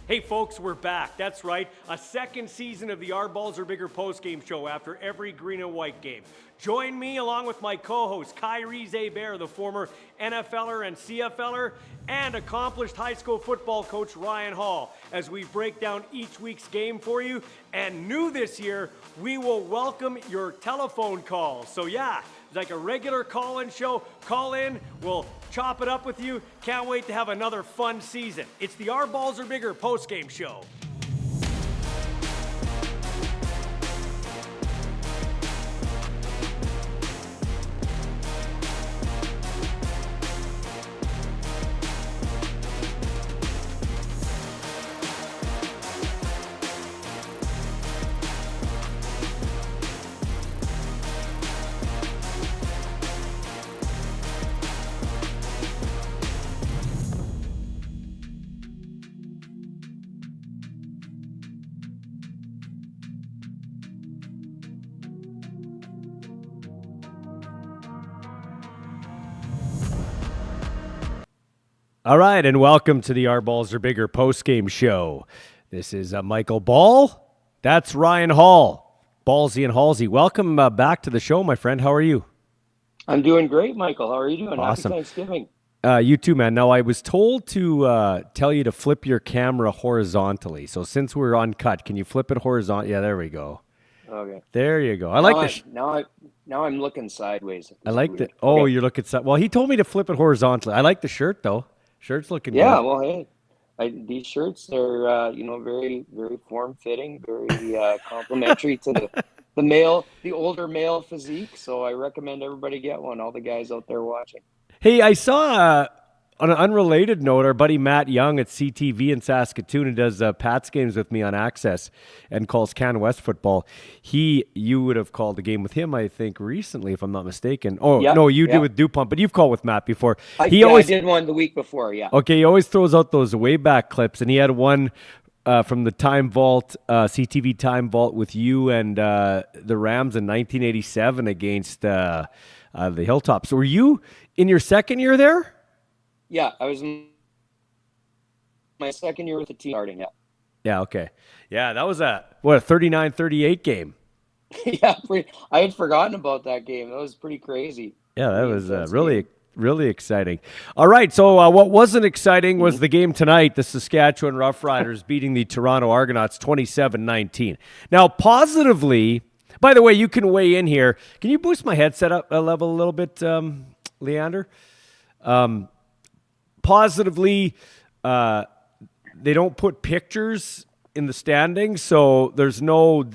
Hey folks, we're back. That's right, a second season of the Our Balls Are Bigger postgame show after every green and white game. Join me along with my co-host Kyrie Zaber, the former NFLer and CFLer, and accomplished high school football coach Ryan Hall, as we break down each week's game for you. And new this year, we will welcome your telephone calls. So yeah, like a regular call-in show, call in, we'll chop it up with you. Can't wait to have another fun season. It's the Our Balls Are Bigger postgame show. All right, and welcome to the Our Balls Are Bigger postgame show. This is Michael Ball. That's Ryan Hall. Ballsy and Halsey. Welcome back to the show, my friend. How are you? I'm doing great, Michael. How are you doing? Awesome. Happy Thanksgiving. You too, man. Now, I was told to tell you to flip your camera horizontally. So since we're uncut, can you flip it horizontal? Yeah, there we go. Okay. There you go. Now I'm looking sideways. I like the. Oh, okay. You're looking. Well, he told me to flip it horizontally. I like the shirt though. Shirt's looking good. Yeah, well, hey, these shirts are very, very form-fitting, very complimentary to the older male physique. So I recommend everybody get one. All the guys out there watching. Hey, I saw on an unrelated note, our buddy Matt Young at CTV in Saskatoon, who does Pats games with me on Access and calls Can West football. You would have called the game with him, I think, recently, if I'm not mistaken. Oh, yeah, no, you did with DuPont, but you've called with Matt before. I did one the week before, yeah. Okay, he always throws out those way back clips, and he had one from the Time Vault, CTV Time Vault with you and the Rams in 1987 against the Hilltops. So were you in your second year there? Yeah, I was in my second year with the team starting, yeah. Yeah, okay. Yeah, that was a 39-38 game. Yeah, I had forgotten about that game. That was pretty crazy. Yeah, that was really exciting. All right, so what wasn't exciting was the game tonight, the Saskatchewan Roughriders beating the Toronto Argonauts 27-19. Now, positively, by the way, you can weigh in here. Can you boost my headset up a level a little bit, Leander? Positively, they don't put pictures in the standings, so there's no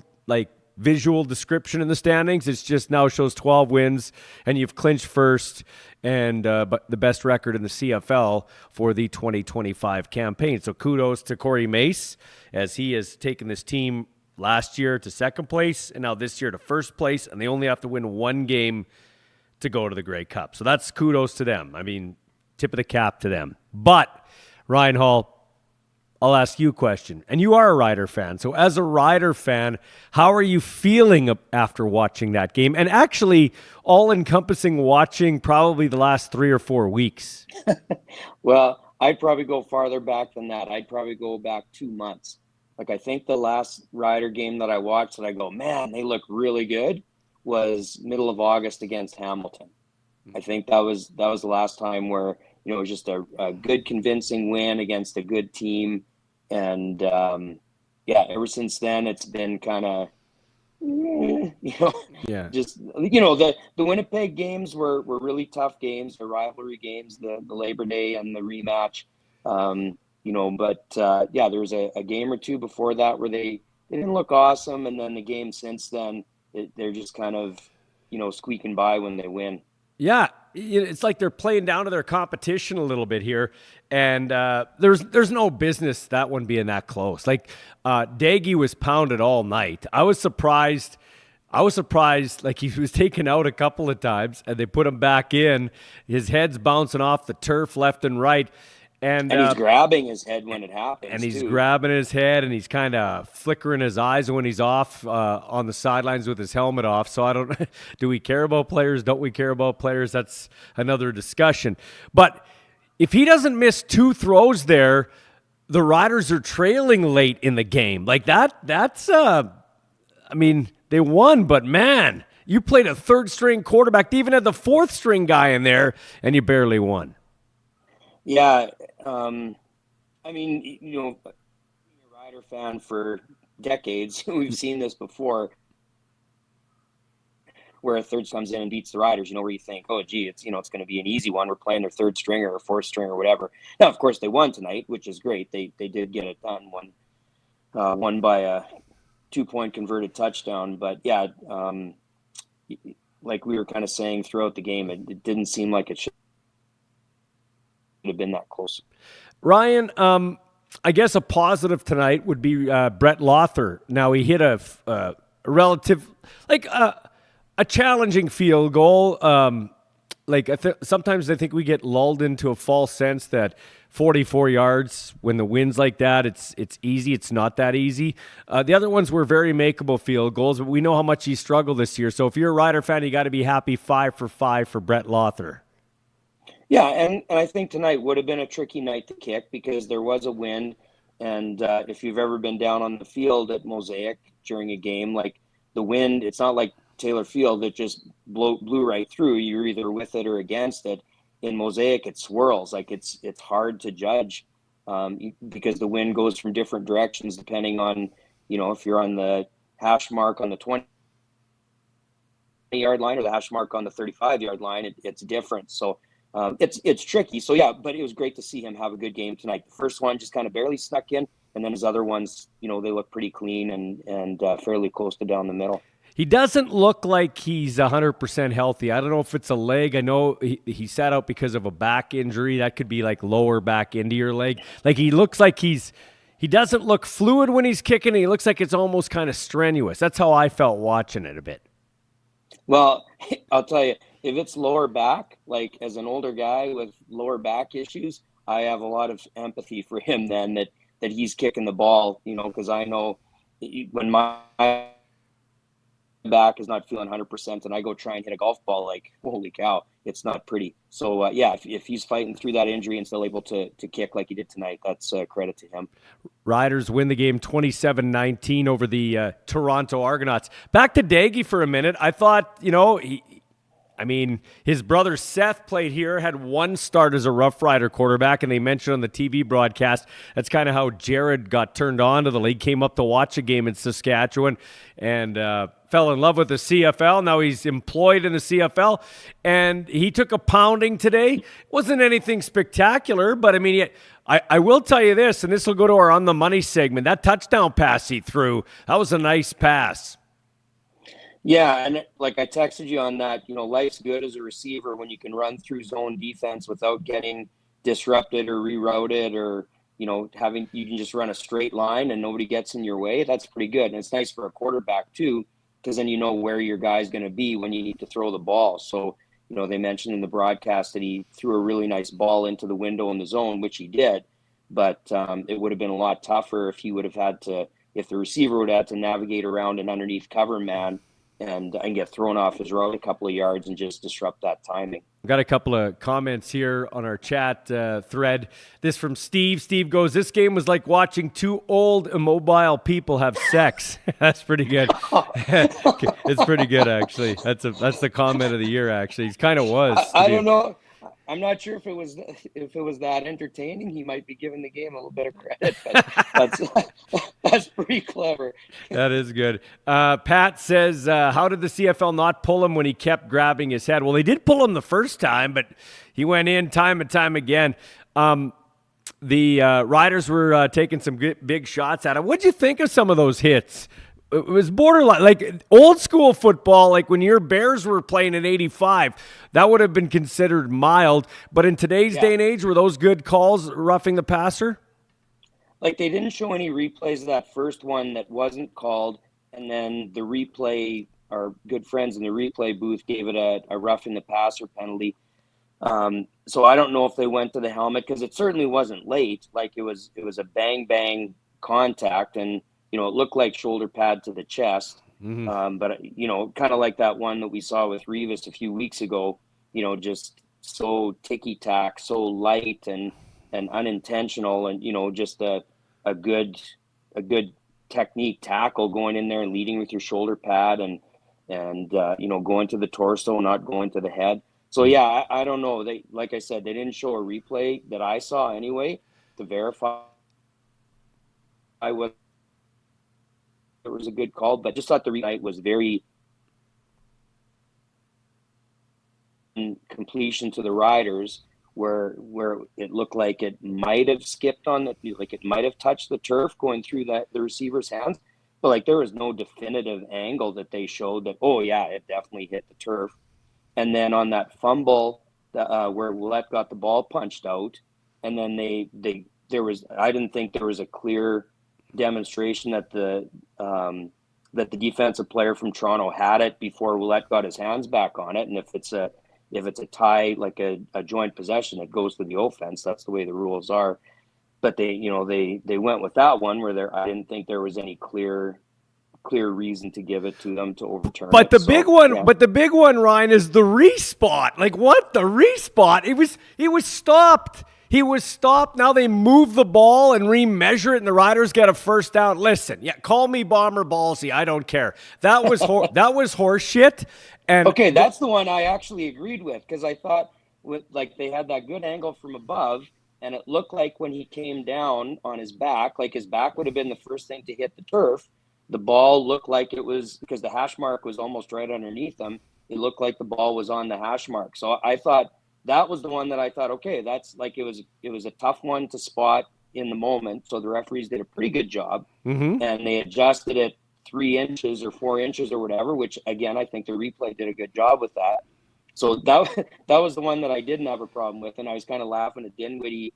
visual description in the standings. It's just now shows 12 wins, and you've clinched first and but the best record in the CFL for the 2025 campaign. So kudos to Corey Mace, as he has taken this team last year to second place and now this year to first place, and they only have to win one game to go to the Grey Cup. So that's kudos to them. I mean, tip of the cap to them. But, Ryan Hall, I'll ask you a question. And you are a Rider fan. So as a Rider fan, how are you feeling after watching that game? And actually, all-encompassing watching probably the last 3 or 4 weeks. Well, I'd probably go farther back than that. I'd probably go back 2 months. I think the last Rider game that I watched that I go, man, they look really good, was middle of August against Hamilton. I think that was the last time where, it was just a good convincing win against a good team. And ever since then it's been kind of, just, the Winnipeg games were really tough games, the rivalry games, the Labor Day and the rematch. There was a game or two before that where they didn't look awesome. And then the game since then, they're just kind of, squeaking by when they win. Yeah, it's like they're playing down to their competition a little bit here, and there's no business that one being that close. Daggy was pounded all night. I was surprised. He was taken out a couple of times, and they put him back in. His head's bouncing off the turf left and right. And he's grabbing his head when it happens. And he's grabbing his head, and he's kind of flickering his eyes when he's off on the sidelines with his helmet off. So I don't – do we care about players? Don't we care about players? That's another discussion. But if he doesn't miss 2 throws there, the Riders are trailing late in the game. Like that's I mean, they won, but man, you played a third string quarterback. They even had the fourth string guy in there, and you barely won. Yeah. I mean, being a Rider fan for decades, we've seen this before, where a third comes in and beats the Riders, where you think, oh, gee, it's going to be an easy one. We're playing their third stringer or fourth string or whatever. Now, of course, they won tonight, which is great. They did get it done. Won by a 2-point converted touchdown. But yeah, like we were kind of saying throughout the game, it didn't seem like it should have been that close. Ryan, I guess a positive tonight would be Brett Lothar. Now he hit a relative, like a challenging field goal. Sometimes I think we get lulled into a false sense that 44 yards when the wind's like that, it's easy. It's not that easy. The other ones were very makeable field goals, but we know how much he struggled this year. So if you're a Rider fan, you got to be happy 5 for 5 for Brett Lothar. Yeah, and I think tonight would have been a tricky night to kick because there was a wind. And if you've ever been down on the field at Mosaic during a game, like the wind, it's not like Taylor Field that just blew right through. You're either with it or against it. In Mosaic, it swirls. Like it's hard to judge because the wind goes from different directions depending on, if you're on the hash mark on the 20-yard line or the hash mark on the 35-yard line. It's different. So it's tricky. So yeah, but it was great to see him have a good game tonight. The first one just kind of barely snuck in, and then his other ones, they look pretty clean and fairly close to down the middle. He doesn't look like he's 100% healthy. I don't know if it's a leg. I know he sat out because of a back injury. That could be like lower back into your leg. Like he looks like he doesn't look fluid when he's kicking. He looks like it's almost kind of strenuous. That's how I felt watching it a bit. Well, I'll tell you, if it's lower back, like as an older guy with lower back issues, I have a lot of empathy for him then that he's kicking the ball, because I know when my back is not feeling 100% and I go try and hit a golf ball, like, holy cow, it's not pretty. So yeah, if he's fighting through that injury and still able to kick like he did tonight, that's credit to him. Riders win the game 27-19 over the Toronto Argonauts. Back to Daggy for a minute. I thought, his brother Seth played here, had one start as a Rough Rider quarterback, and they mentioned on the TV broadcast that's kind of how Jared got turned on to the league, came up to watch a game in Saskatchewan, and fell in love with the CFL. Now he's employed in the CFL, and he took a pounding today. Wasn't anything spectacular, but I will tell you this, and this will go to our On the Money segment, that touchdown pass he threw, that was a nice pass. Yeah, and like I texted you on that, life's good as a receiver when you can run through zone defense without getting disrupted or rerouted or, you can just run a straight line and nobody gets in your way. That's pretty good. And it's nice for a quarterback too, because then you know where your guy's going to be when you need to throw the ball. So, they mentioned in the broadcast that he threw a really nice ball into the window in the zone, which he did. But it would have been a lot tougher if the receiver would have had to navigate around an underneath cover man and get thrown off his route a couple of yards and just disrupt that timing. We've got a couple of comments here on our chat thread. This from Steve. Steve goes, this game was like watching two old immobile people have sex. That's pretty good. It's pretty good, actually. That's the comment of the year, actually. It kind of was. I don't know. I'm not sure if it was that entertaining. He might be giving the game a little bit of credit, but that's pretty clever. That is good. Pat says, how did the CFL not pull him when he kept grabbing his head? Well, they did pull him the first time, but he went in time and time again. The Riders were taking some big shots at him. What'd you think of some of those hits? It was borderline, like old school football, like when your Bears were playing in '85, that would have been considered mild. But in today's day and age, were those good calls roughing the passer? Like they didn't show any replays of that first one that wasn't called. And then the replay, our good friends in the replay booth gave it a roughing the passer penalty. So I don't know if they went to the helmet because it certainly wasn't late. Like it was a bang contact, and it looked like shoulder pad to the chest. Mm-hmm. But kind of like that one that we saw with Revis a few weeks ago. Just so ticky tack, so light, and and unintentional, and just a good technique tackle, going in there and leading with your shoulder pad, and going to the torso, not going to the head. So yeah, I don't know. They, like I said, they didn't show a replay that I saw anyway to verify whether it was a good call, but just thought the replay was very completion to the riders, where it looked like it might have skipped on like it might have touched the turf going through the receiver's hands, but like there was no definitive angle that they showed that, oh yeah, it definitely hit the turf. And then on that fumble, where Ouellette got the ball punched out, and then I didn't think there was a clear demonstration that the defensive player from Toronto had it before Ouellette got his hands back on it. And if it's a tie, like a joint possession, it goes to the offense. That's the way the rules are. But they went with that one where I didn't think there was any clear reason to give it to them to overturn but it. The big one, Ryan, is the respot. Like, what? The respot? He was stopped. He was stopped. Now they move the ball and remeasure it, and the Riders get a first down. Listen, yeah, call me Bomber Ballsy. I don't care. That was that was horse shit. And okay, that's the one I actually agreed with, because I thought they had that good angle from above, and it looked like when he came down on his back, like his back would have been the first thing to hit the turf. The ball looked like it was, because the hash mark was almost right underneath him. It looked like the ball was on the hash mark. So I thought that was the one that I thought, okay, that's like, it was a tough one to spot in the moment. So the referees did a pretty good job, and they adjusted it 3 inches or 4 inches or whatever, which again, I think the replay did a good job with that. So that was the one that I didn't have a problem with. And I was kind of laughing at Dinwiddie,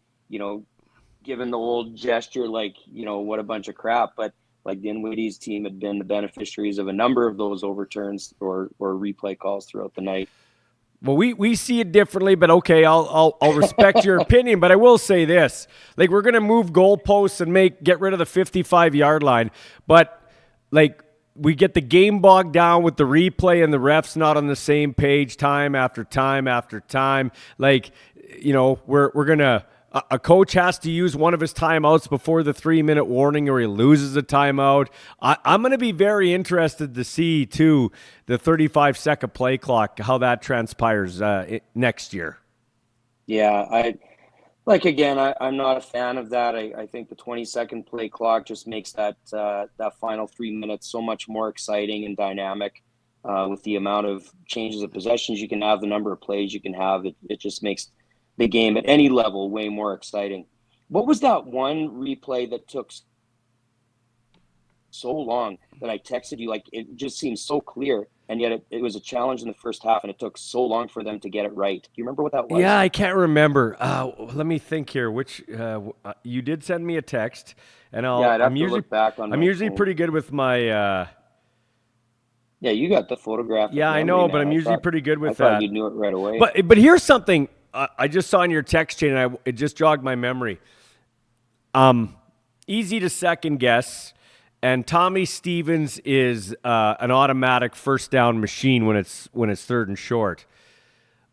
giving the old gesture, like, what a bunch of crap. But like Dinwiddie's team had been the beneficiaries of a number of those overturns or replay calls throughout the night. Well, we see it differently, but okay, I'll respect your opinion. But I will say this: like, we're gonna move goalposts and get rid of the 55-yard line, but like, we get the game bogged down with the replay and the refs not on the same page time after time after time. Like, we're gonna. A coach has to use one of his timeouts before the 3-minute warning, or he loses a timeout. I'm going to be very interested to see, too, the 35-second play clock, how that transpires next year. Yeah, I'm not a fan of that. I think the 20-second play clock just makes that final 3 minutes so much more exciting and dynamic, with the amount of changes of possessions you can have, the number of plays you can have. It just makes the game at any level way more exciting. What was that one replay that took so long that I texted you? Like, it just seems so clear, and yet it was a challenge in the first half, and it took so long for them to get it right. Do you remember what that was? Yeah, I can't remember. Let me think here. Which you did send me a text, and I'm usually pretty good with my. Yeah, you got the photograph. Yeah, I know, but I'm usually pretty good with that. I thought you knew it right away. But here's something. I just saw in your text chain, and it just jogged my memory. Easy to second guess, and Tommy Stevens is an automatic first down machine when it's 3rd and short.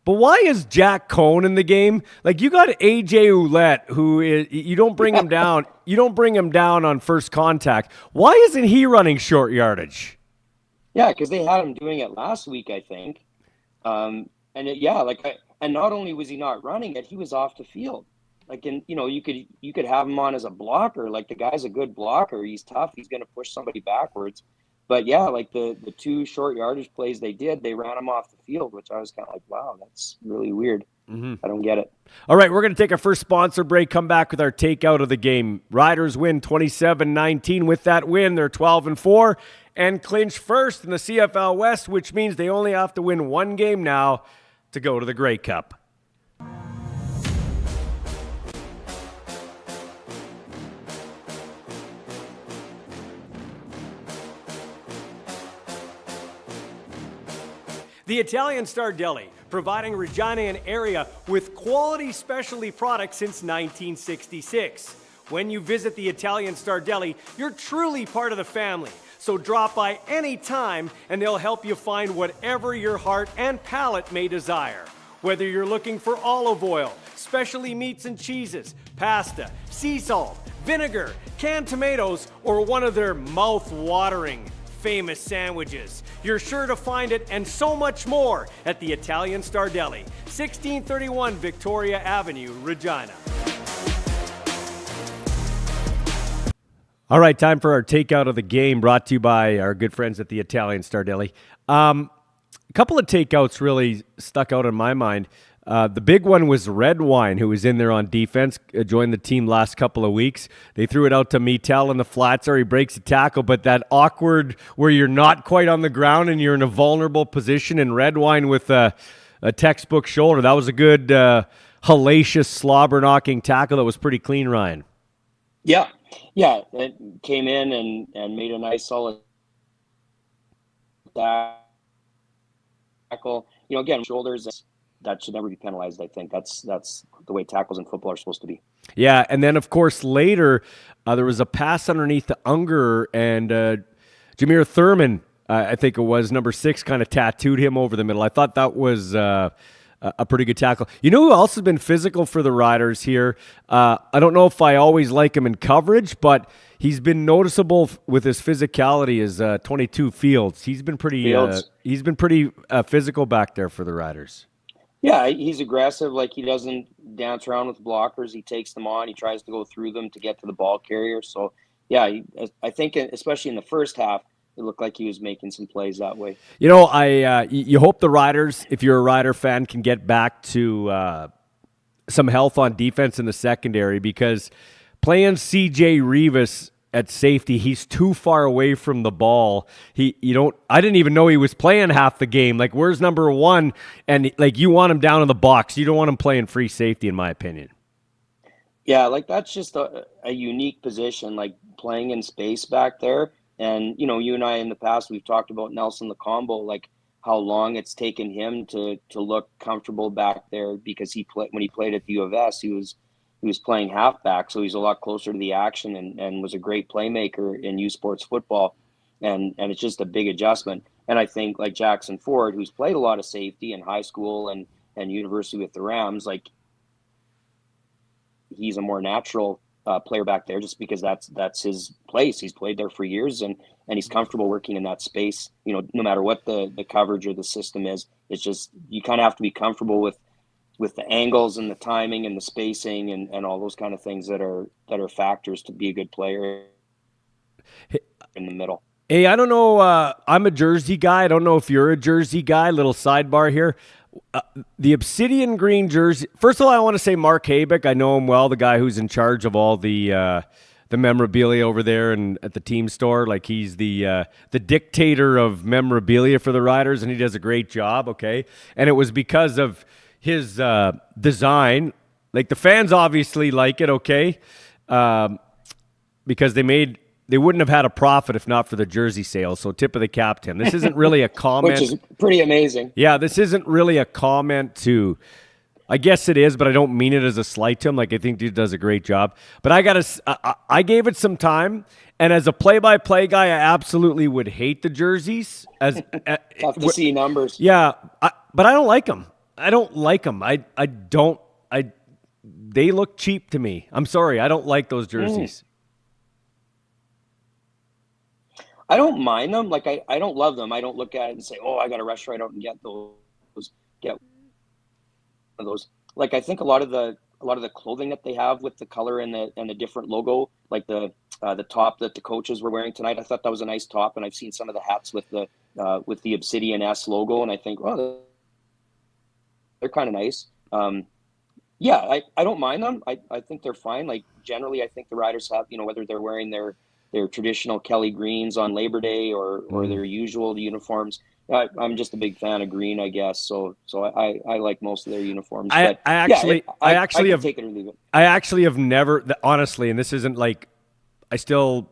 But why is Jack Cohn in the game? Like, you got AJ Ouellette, who is, you don't bring him down. You don't bring him down on first contact. Why isn't he running short yardage? Yeah, because they had him doing it last week, I think. And not only was he not running it, he was off the field. Like, and you could have him on as a blocker. Like, the guy's a good blocker. He's tough. He's going to push somebody backwards. But yeah, like the 2 short yardage plays they ran him off the field, which I was kind of like, wow, that's really weird. I don't get it. All right, we're going to take our first sponsor break, come back with our takeout of the game. Riders win 27-19. With that win, they're 12-4 and clinch first in the CFL West, which means they only have to win 1 game now to go to the Grey Cup. The Italian Star Deli, providing Regina and area with quality specialty products since 1966. When you visit the Italian Star Deli, you're truly part of the family. So drop by any time and they'll help you find whatever your heart and palate may desire. Whether you're looking for olive oil, specialty meats and cheeses, pasta, sea salt, vinegar, canned tomatoes, or one of their mouth-watering famous sandwiches. You're sure to find it and so much more at the Italian Star Deli, 1631 Victoria Avenue, Regina. All right, time for our takeout of the game, brought to you by our good friends at the Italian Star Deli. A couple of takeouts really stuck out in my mind. The big one was Red Wine, who was in there on defense, joined the team last couple of weeks. They threw it out to Metel in the flats, or he breaks a tackle, but that awkward where you're not quite on the ground and you're in a vulnerable position, and Red Wine with a textbook shoulder. That was a good, hellacious, slobber-knocking tackle that was pretty clean, Ryan. Yeah, it came in and made a nice solid tackle. Again, shoulders, that should never be penalized. I think that's the way tackles in football are supposed to be. Yeah, and then, of course, later, there was a pass underneath the Unger, and Jameer Thurman, I think it was, number 6, kind of tattooed him over the middle. I thought that was a pretty good tackle. You know who else has been physical for the Riders here? I don't know if I always like him in coverage, but he's been noticeable with his physicality as 22 Fields. He's been pretty physical back there for the Riders. Yeah, he's aggressive. Like, he doesn't dance around with blockers. He takes them on. He tries to go through them to get to the ball carrier. So, yeah, I think especially in the first half, it looked like he was making some plays that way. You know, you hope the Riders, if you're a Rider fan, can get back to some health on defense in the secondary, because playing C.J. Rivas at safety, he's too far away from the ball. I didn't even know he was playing half the game. Like, where's number 1? And like, you want him down in the box. You don't want him playing free safety, in my opinion. Yeah, like, that's just a unique position, like playing in space back there. And, you and I in the past, we've talked about Nelson LeCombo, like how long it's taken him to look comfortable back there, because when he played at the U of S, he was playing halfback, so he's a lot closer to the action and was a great playmaker in U Sports football. And it's just a big adjustment. And I think, like Jackson Ford, who's played a lot of safety in high school and university with the Rams, like, he's a more natural player back there, just because that's his place. He's played there for years, and he's comfortable working in that space. No matter what the coverage or the system is, it's just, you kind of have to be comfortable with the angles and the timing and the spacing and all those kind of things that are factors to be a good player in the middle. Hey, I don't know. I'm a Jersey guy. I don't know if you're a Jersey guy. Little sidebar here. The obsidian green jersey. First of all, I want to say Mark Habeck. I know him well, the guy who's in charge of all the memorabilia over there and at the team store. Like, he's the dictator of memorabilia for the Riders, and he does a great job. Okay, and it was because of his design. Like, the fans obviously like it. Okay, because they wouldn't have had a profit if not for the jersey sales. So tip of the cap to him. This isn't really a comment. Which is pretty amazing. Yeah, this isn't really a comment to, I guess it is, but I don't mean it as a slight to him. Like, I think dude does a great job. But I gave it some time. And as a play-by-play guy, I absolutely would hate the jerseys. Tough to see numbers. Yeah, but I don't like them. I don't like them. They look cheap to me. I'm sorry. I don't like those jerseys. I don't mind them. Like, I don't love them. I don't look at it and say, oh, I got to rush right out and get those. Like, I think a lot of the clothing that they have with the color and the different logo, like the top that the coaches were wearing tonight, I thought that was a nice top. And I've seen some of the hats with the Obsidian S logo, and I think, oh, they're kind of nice. Yeah, I don't mind them. I think they're fine. Like, generally, I think the Riders have, whether they're wearing their traditional Kelly greens on Labor Day or their usual uniforms. I'm just a big fan of green, I guess. So I like most of their uniforms. I actually have take it or leave it. I actually have never, honestly, and this isn't like, I still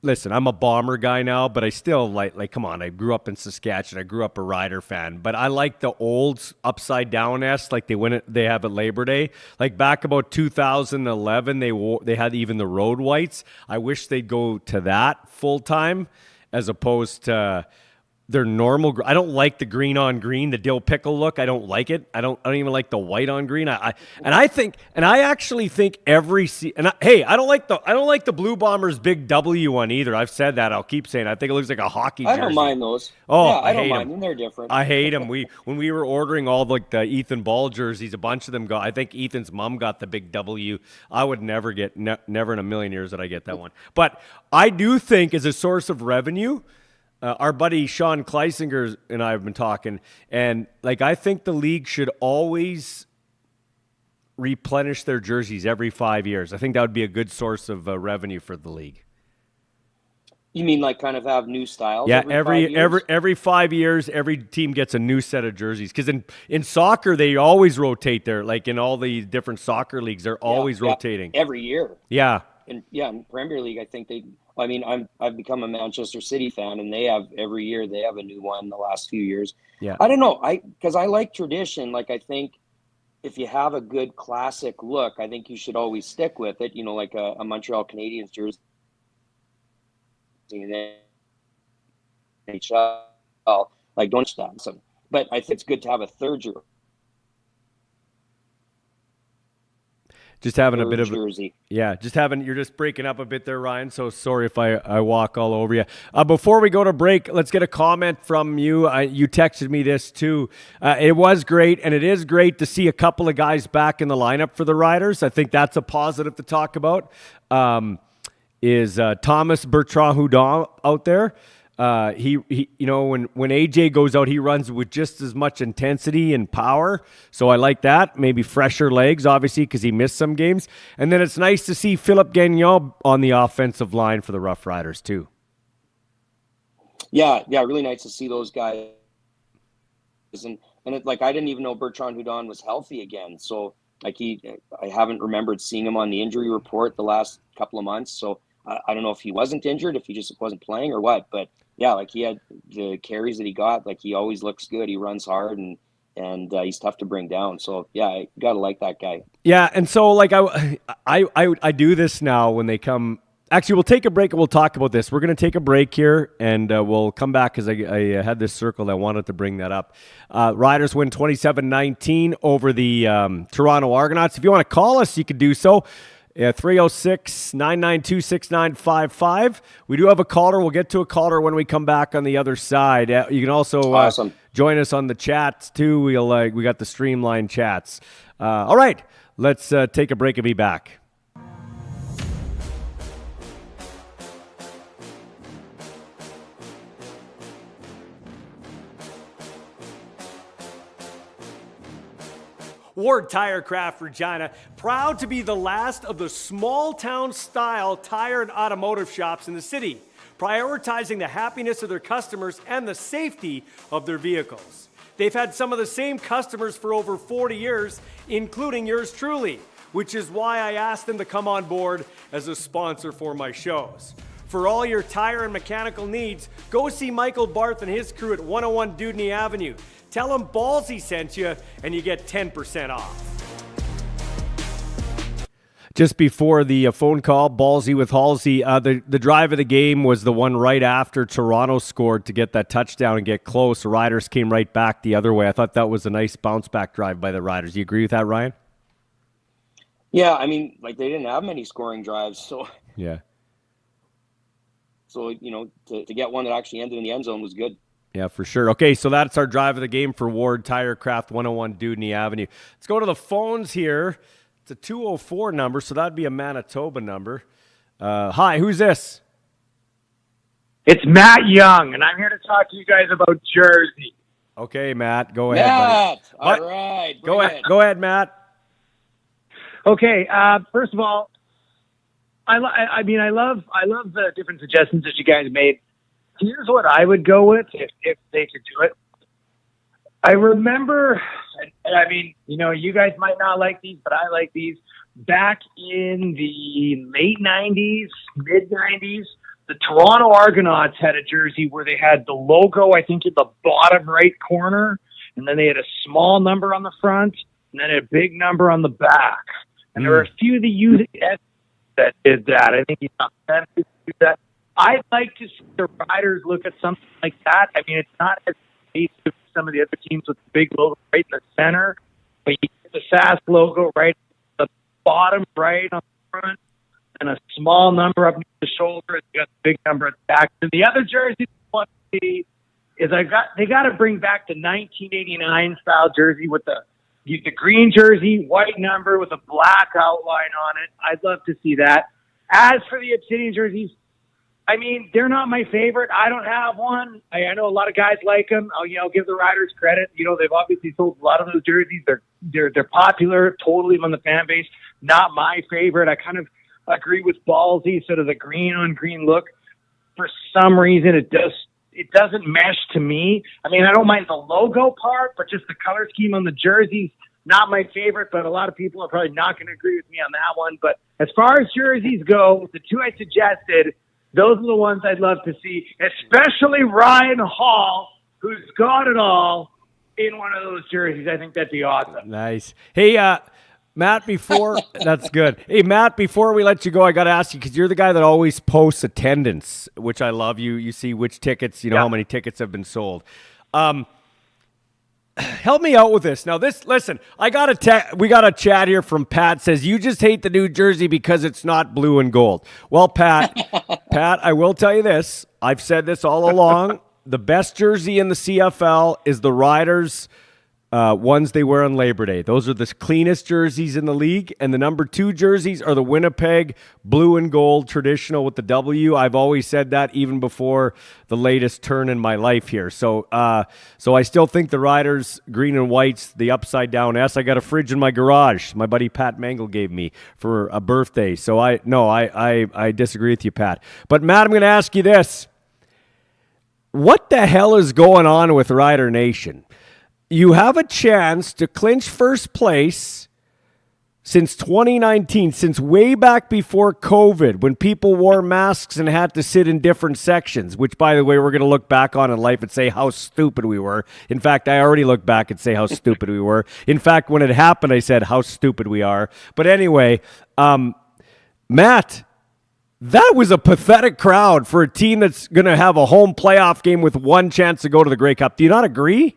listen. I'm a Bomber guy now, but I still like. Come on, I grew up in Saskatchewan. I grew up a Rider fan, but I like the old upside down S, like they have at Labor Day. Like back about 2011, they had even the road whites. I wish they'd go to that full time, as opposed to their normal. I don't like the green on green, the dill pickle look. I don't like it. I don't even like the white on green. I actually think I don't like the Blue Bombers big W one either. I've said that. I'll keep saying it. I think it looks like a hockey jersey. I don't mind those. Oh, yeah, I don't hate mind them. They're different. I hate them. When we were ordering all the Ethan Ball jerseys, a bunch of them got. I think Ethan's mom got the big W. I would never get, never in a million years that I get that one. But I do think as a source of revenue. Our buddy Sean Kleisinger and I have been talking, and I think the league should always replenish their jerseys every 5 years. I think that would be a good source of revenue for the league. You mean kind of have new styles? Yeah, every 5 years, every team gets a new set of jerseys. Because in soccer, they always rotate there. Like in all the different soccer leagues, they're always rotating every year. Yeah, in Premier League, I think they. I mean, I've become a Manchester City fan, and they have every year they have a new one the last few years. Yeah, I don't know, because I like tradition. I think if you have a good classic look, I think you should always stick with it. Like a Montreal Canadiens jersey, NHL, don't stop. But I think it's good to have a third jersey. Just having a bit of jersey. You're just breaking up a bit there, Ryan. So sorry if I walk all over you. Before we go to break, let's get a comment from you. You texted me this too. It was great, and it is great to see a couple of guys back in the lineup for the Riders. I think that's a positive to talk about. Is Thomas Bertrand-Hudon out there? He when AJ goes out, he runs with just as much intensity and power. So I like that. Maybe fresher legs, obviously, because he missed some games. And then it's nice to see Philippe Gagnon on the offensive line for the Rough Riders too. Yeah, really nice to see those guys. And I didn't even know Bertrand-Hudon was healthy again. So I haven't remembered seeing him on the injury report the last couple of months. So I don't know if he wasn't injured, if he just wasn't playing or what, but yeah, he had the carries that he got. He always looks good. He runs hard and he's tough to bring down. So yeah, I gotta like that guy. Yeah, and so I do this now when they come. Actually, we'll take a break and we'll talk about this. We're going to take a break here and we'll come back because I had this circled. I wanted to bring that up. Riders win 27-19 over the Toronto Argonauts. If you want to call us, you can do so. 306-992-6955. We do have a caller. We'll get to a caller when we come back on the other side. You can also join us on the chats too. We got the streamlined chats. All right, let's take a break and be back. Ward Tire Craft Regina, proud to be the last of the small town style tire and automotive shops in the city, prioritizing the happiness of their customers and the safety of their vehicles. They've had some of the same customers for over 40 years, including yours truly, which is why I asked them to come on board as a sponsor for my shows. For all your tire and mechanical needs, go see Michael Barth and his crew at 101 Dudney Avenue. Tell them Ballsy sent you, and you get 10% off. Just before the phone call, Ballsy with Halsey, the drive of the game was the one right after Toronto scored to get that touchdown and get close. The Riders came right back the other way. I thought that was a nice bounce-back drive by the Riders. You agree with that, Ryan? Yeah, I mean, they didn't have many scoring drives, so... Yeah. So, to get one that actually ended in the end zone was good. Yeah, for sure. Okay, so that's our drive of the game for Ward Tire Craft, 101 Dudney Avenue. Let's go to the phones here. It's a 204 number, so that'd be a Manitoba number. Hi, who's this? It's Matt Young, and I'm here to talk to you guys about Jersey. Okay, Matt, go ahead, Matt, buddy. All right. Go ahead, Matt. Okay, first of all, I love the different suggestions that you guys made. Here's what I would go with if they could do it. I remember, you guys might not like these, but I like these. Back in the late 90s, mid 90s, the Toronto Argonauts had a jersey where they had the logo, I think, in the bottom right corner, and then they had a small number on the front, and then a big number on the back. And there were a few that used it that did that. I think you saw Memphis do that. I'd like to see the Riders look at something like that. I mean, it's not as basic as some of the other teams with the big logo right in the center, but you get the SAS logo right at the bottom right on the front, and a small number up near the shoulder, and you got the big number at the back. And the other jersey I want to see is they got to bring back the 1989 style jersey with the green jersey, white number with a black outline on it. I'd love to see that. As for the Obsidian jerseys, I mean, they're not my favorite. I don't have one. I know a lot of guys like them. I'll give the Riders credit. They've obviously sold a lot of those jerseys. They're popular, totally on the fan base. Not my favorite. I kind of agree with Ballsy, sort of the green on green look. For some reason, it doesn't mesh to me. I mean, I don't mind the logo part, but just the color scheme on the jerseys, not my favorite, but a lot of people are probably not going to agree with me on that one. But as far as jerseys go, the two I suggested, those are the ones I'd love to see, especially Ryan Hall, who's got it all in one of those jerseys. I think that'd be awesome. Nice. Hey, Matt, that's good. Hey, Matt, before we let you go, I got to ask you, because you're the guy that always posts attendance, which I love. You see which tickets, how many tickets have been sold. Help me out with this. Now, listen, we got a chat here from Pat, says, you just hate the New Jersey because it's not blue and gold. Well, Pat, I will tell you this. I've said this all along. The best jersey in the CFL is the Riders' ones they wear on Labor Day. Those are the cleanest jerseys in the league. And the number 2 jerseys are the Winnipeg blue and gold traditional with the W. I've always said that even before the latest turn in my life here. So I still think the Riders green and whites, the upside down S. I got a fridge in my garage my buddy Pat Mangle gave me for a birthday. So I disagree with you, Pat. But Matt, I'm going to ask you this. What the hell is going on with Rider Nation? You have a chance to clinch first place since 2019, since way back before COVID, when people wore masks and had to sit in different sections, which, by the way, we're going to look back on in life and say how stupid we were. In fact, I already look back and say how stupid we were. In fact, when it happened, I said how stupid we are. But anyway, Matt, that was a pathetic crowd for a team that's going to have a home playoff game with one chance to go to the Grey Cup. Do you not agree?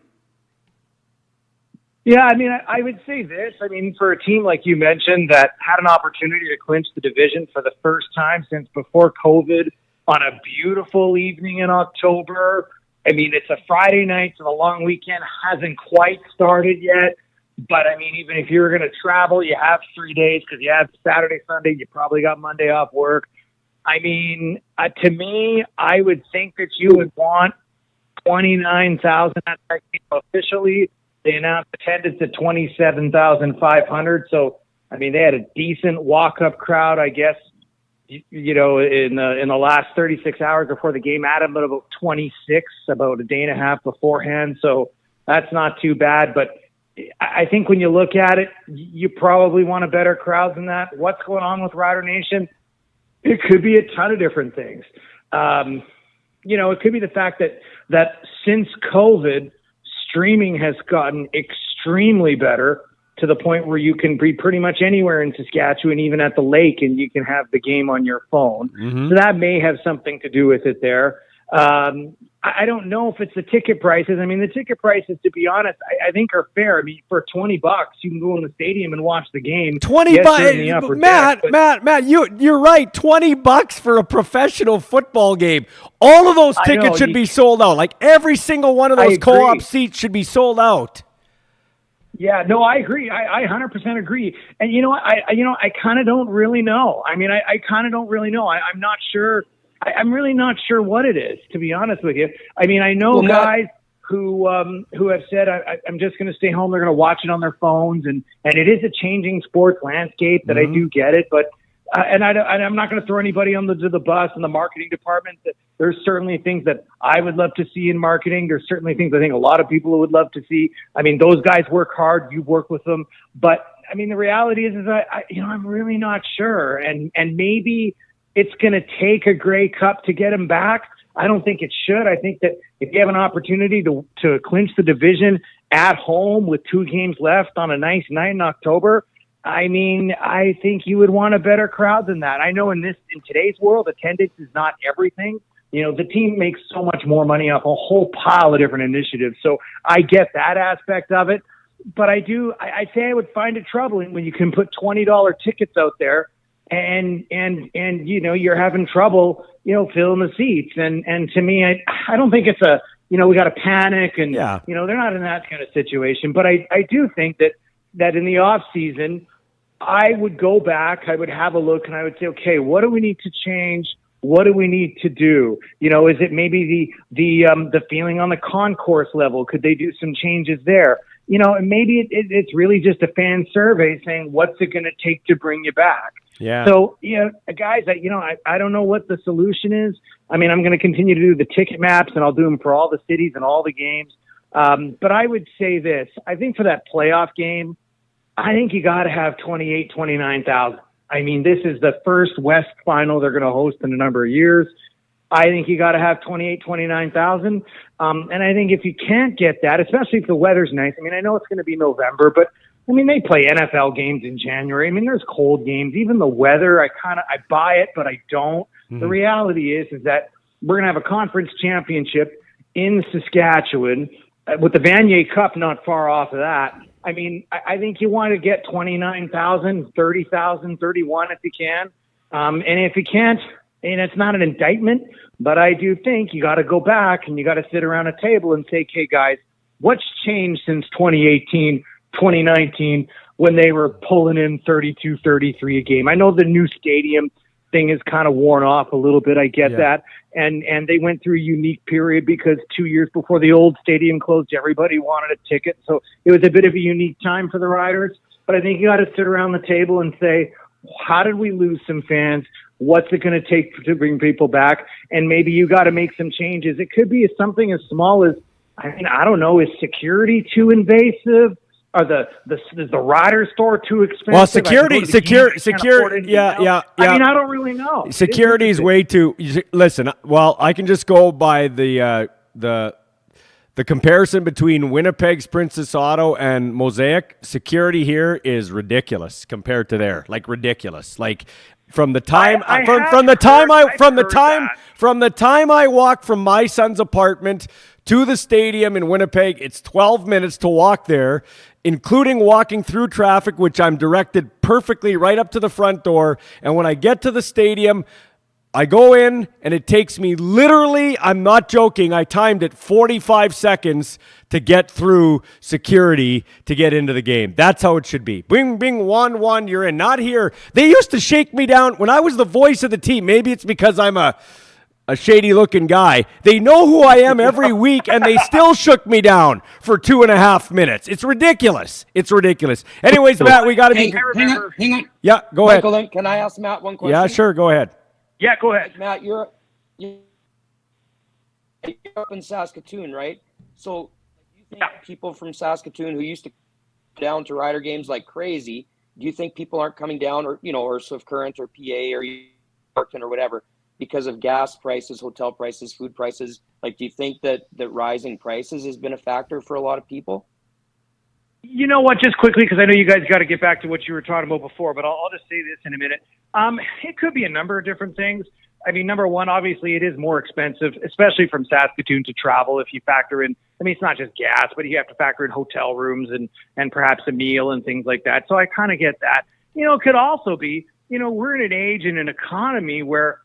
Yeah, I mean, I would say this. I mean, for a team like you mentioned that had an opportunity to clinch the division for the first time since before COVID on a beautiful evening in October. I mean, it's a Friday night, so the long weekend hasn't quite started yet. But, I mean, even if you're going to travel, you have 3 days because you have Saturday, Sunday, you probably got Monday off work. I mean, to me, I would think that you would want 29,000 at that game officially. They announced attendance at 27,500. So, I mean, they had a decent walk-up crowd, I guess, in the last 36 hours before the game. Added about 26, about a day and a half beforehand. So that's not too bad. But I think when you look at it, you probably want a better crowd than that. What's going on with Rider Nation? It could be a ton of different things. It could be the fact that since COVID, streaming has gotten extremely better to the point where you can be pretty much anywhere in Saskatchewan, even at the lake, and you can have the game on your phone. Mm-hmm. So that may have something to do with it there. I don't know if it's the ticket prices. I mean, the ticket prices, to be honest, I think are fair. I mean, for $20, you can go in the stadium and watch the game. $20, Matt, you're right. $20 for a professional football game. All of those tickets should be sold out. Like every single one of those co-op seats should be sold out. Yeah, no, I agree. I 100% agree. And you know what? I kind of don't really know. I mean, I kind of don't really know. I'm not sure. I'm really not sure what it is, to be honest with you. I mean, I know guys who have said, I'm just going to stay home. They're going to watch it on their phones. And it is a changing sports landscape that I do get it. But I'm not going to throw anybody on the bus in the marketing department. There's certainly things that I would love to see in marketing. There's certainly things I think a lot of people would love to see. I mean, those guys work hard. You work with them. But, I mean, the reality is I'm really not sure. And maybe it's going to take a Grey Cup to get him back. I don't think it should. I think that if you have an opportunity to clinch the division at home with 2 games left on a nice night in October, I mean, I think you would want a better crowd than that. I know in today's world, attendance is not everything. You know, the team makes so much more money off a whole pile of different initiatives. So I get that aspect of it. But I'd say I would find it troubling when you can put $20 tickets out there and you know, you're having trouble, you know, filling the seats. And to me, I don't think it's we got to panic and, you know, they're not in that kind of situation. But I do think that in the off season, I would go back, I would have a look, and I would say, okay, what do we need to change? What do we need to do? You know, is it maybe the feeling on the concourse level? Could they do some changes there? You know, and maybe it's really just a fan survey saying, what's it going to take to bring you back? Yeah. So, you know, guys, I don't know what the solution is. I mean, I'm going to continue to do the ticket maps, and I'll do them for all the cities and all the games. But I would say this. I think for that playoff game, I think you got to have 29,000. I mean, this is the first West final they're going to host in a number of years. I think you got to have 29,000. And I think if you can't get that, especially if the weather's nice, I mean, I know it's going to be November, but I mean, they play NFL games in January. I mean, there's cold games. Even the weather, I buy it, but I don't. Mm-hmm. The reality is that we're going to have a conference championship in Saskatchewan with the Vanier Cup not far off of that. I mean, I think you want to get 29,000, 30,000, 31 if you can. And if you can't, and it's not an indictment, but I do think you got to go back and you got to sit around a table and say, okay, guys, what's changed since 2018, 2019, when they were pulling in 32, 33 a game? I know the new stadium thing is kind of worn off a little bit. I get that. And they went through a unique period because 2 years before the old stadium closed, everybody wanted a ticket. So it was a bit of a unique time for the Riders. But I think you got to sit around the table and say, how did we lose some fans? What's it going to take to bring people back? And maybe you got to make some changes. It could be something as small as, I mean, I don't know, is security too invasive? Are the rider store too expensive? Well, security. Yeah. I mean, I don't really know. Security is way too. Listen, well, I can just go by the comparison between Winnipeg's Princess Auto and Mosaic. Security here is ridiculous compared to there, like ridiculous. Like from the time from the time I walk from my son's apartment to the stadium in Winnipeg, it's 12 minutes to walk there, including walking through traffic, which I'm directed perfectly right up to the front door. And when I get to the stadium, I go in and it takes me literally, I'm not joking, I timed it 45 seconds to get through security to get into the game. That's how it should be. Bing, 1-1, you're in. Not here. They used to shake me down when I was the voice of the team. Maybe it's because I'm a shady-looking guy. They know who I am every week, and they still shook me down for 2.5 minutes. It's ridiculous. It's ridiculous. Anyways, Matt, we got to be... Hang on. Yeah, go ahead. Michael, can I ask Matt one question? Yeah, sure. Go ahead. Yeah, go ahead. Matt, you're up in Saskatoon, right? So do you think people from Saskatoon who used to go down to Rider games like crazy, do you think people aren't coming down, or, you know, or Swift Current or PA or Yorkton or whatever, because of gas prices, hotel prices, food prices? Like, do you think that rising prices has been a factor for a lot of people? You know what, just quickly, because I know you guys got to get back to what you were talking about before, but I'll just say this in a minute. It could be a number of different things. I mean, number one, obviously it is more expensive, especially from Saskatoon to travel if you factor in, I mean, it's not just gas, but you have to factor in hotel rooms and perhaps a meal and things like that. So I kind of get that. You know, it could also be, you know, we're in an age and an economy where,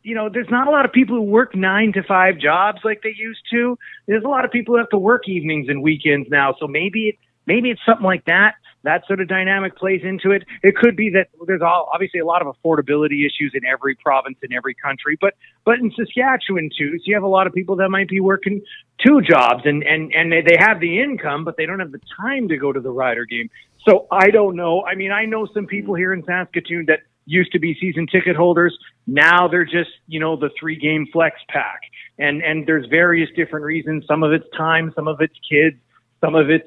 you know, there's not a lot of people who work 9-to-5 jobs like they used to. There's a lot of people who have to work evenings and weekends now. So maybe it's something like that. That sort of dynamic plays into it. It could be that there's obviously a lot of affordability issues in every province, in every country, but in Saskatchewan too. So you have a lot of people that might be working 2 jobs and they have the income, but they don't have the time to go to the Rider game. So I don't know. I mean, I know some people here in Saskatoon that used to be season ticket holders. Now they're just, you know, the 3-game flex pack. And there's various different reasons. Some of it's time, some of it's kids, some of it's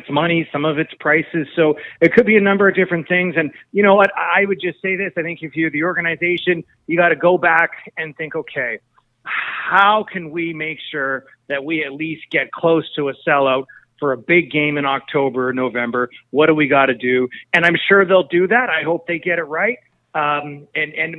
money, some of it's prices. So it could be a number of different things. And you know what? I would just say this. I think if you're the organization, you got to go back and think, okay, how can we make sure that we at least get close to a sellout for a big game in October or November. What do we got to do? And I'm sure they'll do that. I hope they get it right. And